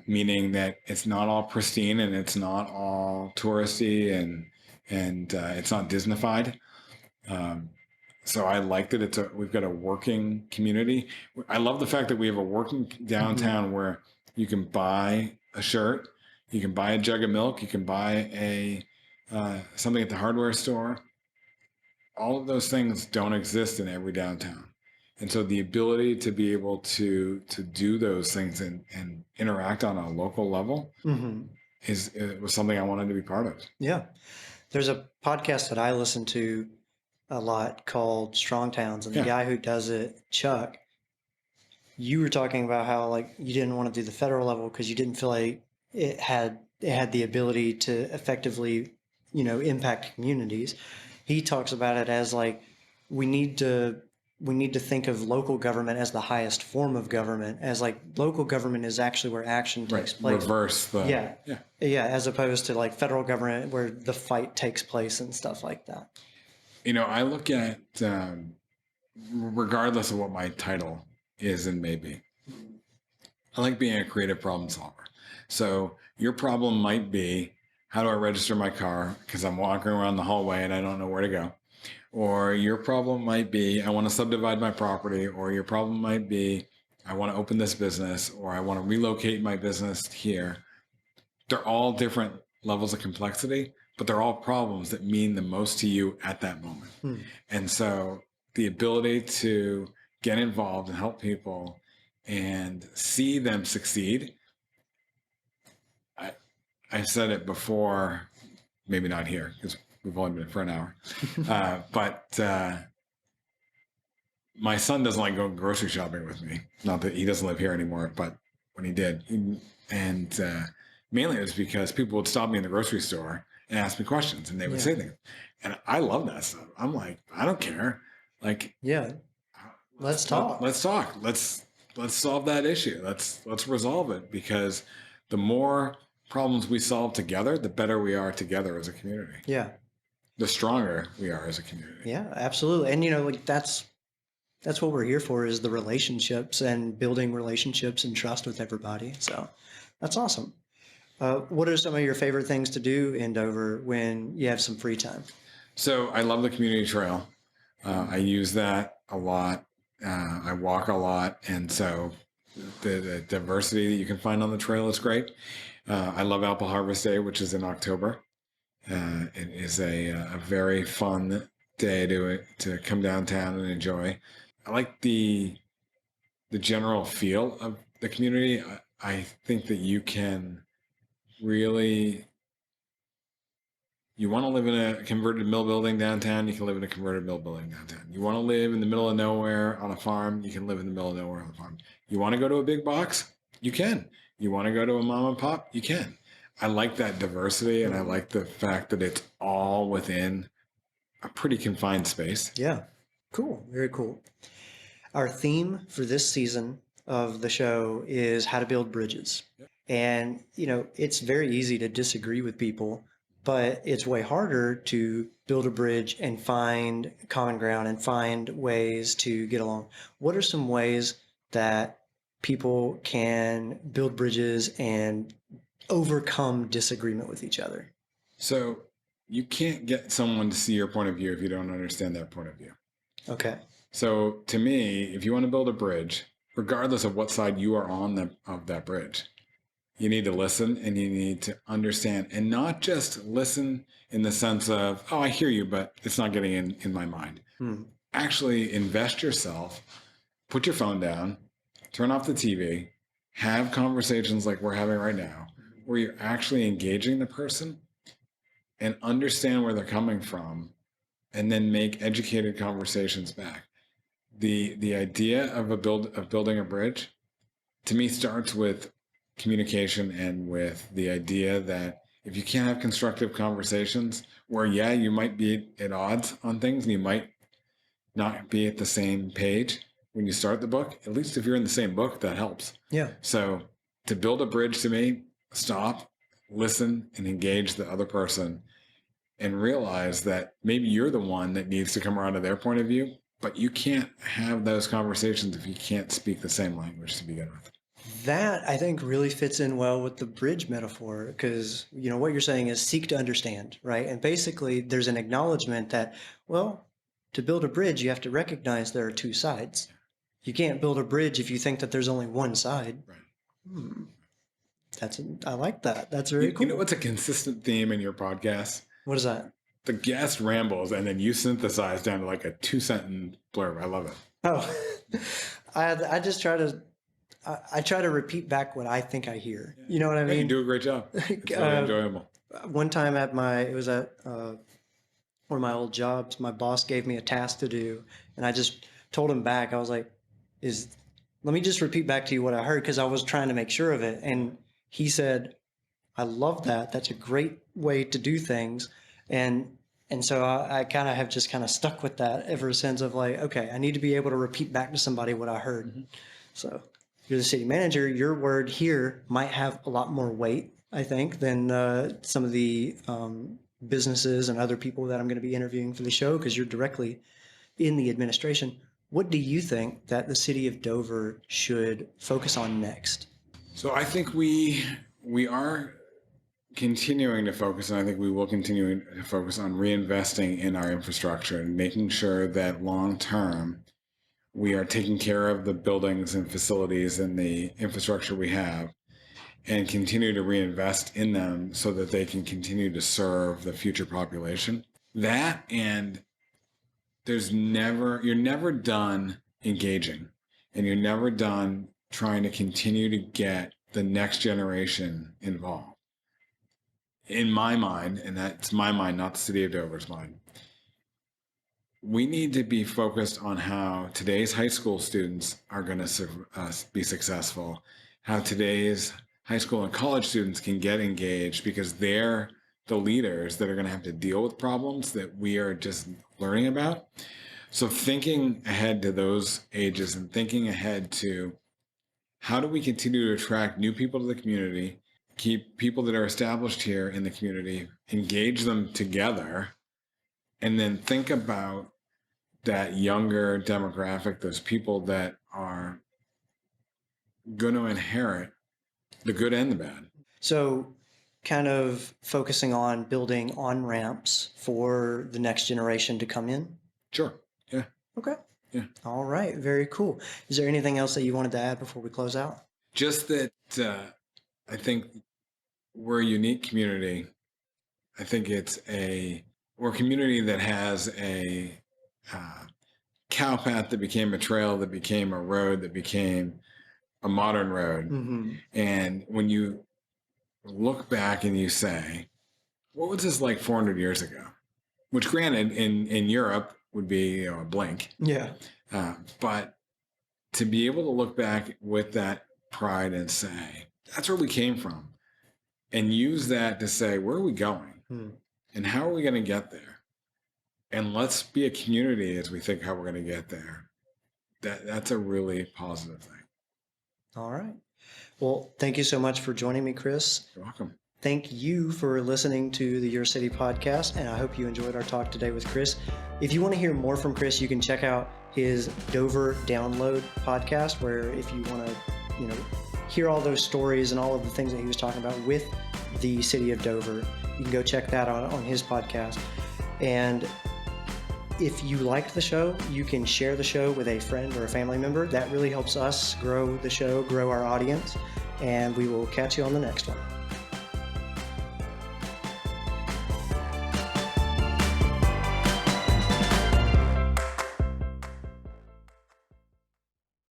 meaning that it's not all pristine and it's not all touristy and it's not Disneyfied. Um, so I like that we've got a working community. I love the fact that we have a working
Hmm.
downtown where you can buy a shirt, you can buy a jug of milk, you can buy a something at the hardware store. All of those things don't exist in every downtown. And so the ability to be able to do those things and interact on a local level
Hmm.
it was something I wanted to be part of.
Yeah. There's a podcast that I listen to a lot called Strong Towns, and the
Yeah.
guy who does it, Chuck, you were talking about how like you didn't want to do the federal level because you didn't feel like it had the ability to effectively, impact communities. He talks about it as like we need to we need to think of local government as the highest form of government, as like local government is actually where action
Right.
takes place.
Reverse the
Yeah.
yeah.
Yeah, as opposed to like federal government where the fight takes place and stuff like that.
I look at regardless of what my title is and maybe, I like being a creative problem solver. So your problem might be, how do I register my car because I'm walking around the hallway and I don't know where to go? Or your problem might be, I want to subdivide my property. Or your problem might be, I want to open this business or I want to relocate my business here. They're all different levels of complexity, but they're all problems that mean the most to you at that moment.
Hmm.
And so the ability to get involved and help people and see them succeed. I, I've said it before, maybe not here because we've only been for an hour, but my son doesn't like going grocery shopping with me. Not that he doesn't live here anymore, but when he did, and mainly it was because people would stop me in the grocery store and ask me questions, and they would
Yeah.
say things, and I love that stuff. I'm like, I don't care. Like,
Yeah. Let's talk.
let's talk. Let's solve that issue. Let's resolve it because the more problems we solve together, the better we are together as a community.
Yeah.
The stronger we are as a community.
Yeah, absolutely. And like that's what we're here for, is the relationships and building relationships and trust with everybody. So that's awesome. What are some of your favorite things to do in Dover when you have some free time?
So I love the community trail. I use that a lot. I walk a lot, and so the diversity that you can find on the trail is great. I love Apple Harvest Day, which is in October. It is a very fun day to come downtown and enjoy. I like the general feel of the community. I think that you can really, you want to live in a converted mill building downtown, you can live in a converted mill building downtown. You want to live in the middle of nowhere on a farm, you can live in the middle of nowhere on a farm. You want to go to a big box, you can. You want to go to a mom and pop, you can. I like that diversity, and I
Mhm.
like the fact that it's all within a pretty confined space.
Yeah, cool. Very cool. Our theme for this season of the show is how to build bridges. And, it's very easy to disagree with people, but it's way harder to build a bridge and find common ground and find ways to get along. What are some ways that people can build bridges and overcome disagreement with each other?
So you can't get someone to see your point of view if you don't understand their point of view.
Okay.
So to me, if you want to build a bridge, regardless of what side you are on of that bridge, you need to listen and you need to understand, and not just listen in the sense of, oh, I hear you, but it's not getting in my mind. Actually invest yourself, put your phone down, turn off the TV, have conversations like we're having right now, where you're actually engaging the person and understand where they're coming from, and then make educated conversations back. The idea of building a bridge, to me, starts with communication and with the idea that if you can't have constructive conversations where, yeah, you might be at odds on things and you might not be at the same page when you start the book, at least if you're in the same book, that helps.
Yeah.
So to build a bridge, to me, stop, listen, and engage the other person, and realize that maybe you're the one that needs to come around to their point of view, but you can't have those conversations if you can't speak the same language to begin with.
That I think really fits in well with the bridge metaphor because, what you're saying is seek to understand, right? And basically, there's an acknowledgement that, well, to build a bridge, you have to recognize there are two sides. You can't build a bridge if you think that there's only one side.
Right.
I like that. That's very cool.
You know what's a consistent theme in your podcast?
What is that?
The guest rambles and then you synthesize down to like a 2-sentence blurb. I love it.
Oh, I just try to. I try to repeat back what I think I hear. You know what I mean?
You do a great job. It's really enjoyable.
One time it was at one of my old jobs, my boss gave me a task to do, and I just told him back. I was like, let me just repeat back to you what I heard because I was trying to make sure of it. And he said, I love that. That's a great way to do things. And so I kind of have just kind of stuck with that ever since of like, okay, I need to be able to repeat back to somebody what I heard. So you're the city manager, your word here might have a lot more weight, I think, than some of the businesses and other people that I'm going to be interviewing for the show because you're directly in the administration. What do you think that the city of Dover should focus on next?
So I think we are continuing to focus, and I think we will continue to focus on reinvesting in our infrastructure and making sure that long term we are taking care of the buildings and facilities and the infrastructure we have and continue to reinvest in them so that they can continue to serve the future population. That, and you're never done engaging, and you're never done trying to continue to get the next generation involved. In my mind, and that's my mind, not the city of Dover's mind, we need to be focused on how today's high school students are going to be successful, how today's high school and college students can get engaged because they're the leaders that are going to have to deal with problems that we are just learning about. So thinking ahead to those ages and thinking ahead to how do we continue to attract new people to the community, keep people that are established here in the community, engage them together, and then think about that younger demographic, those people that are going to inherit the good and the bad.
So kind of focusing on building on-ramps for the next generation to come in?
Sure. Yeah.
Okay.
Yeah.
All right. Very cool. Is there anything else that you wanted to add before we close out?
Just that I think we're a unique community. I think we're a community that has a cow path that became a trail, that became a road, that became a modern road.
Mm-hmm.
And when you look back and you say, what was this like 400 years ago? Which granted in Europe would be a blink.
Yeah.
But to be able to look back with that pride and say, that's where we came from, and use that to say, where are we going? And how are we going to get there? And let's be a community as we think how we're going to get there. That's a really positive thing.
All right. Well, thank you so much for joining me, Chris.
You're welcome.
Thank you for listening to the Your City podcast, and I hope you enjoyed our talk today with Chris. If you want to hear more from Chris, you can check out his Dover Download podcast, where if you want to, hear all those stories and all of the things that he was talking about with the city of Dover, you can go check that out on his podcast. And if you liked the show, you can share the show with a friend or a family member. That really helps us grow the show, grow our audience, and we will catch you on the next one.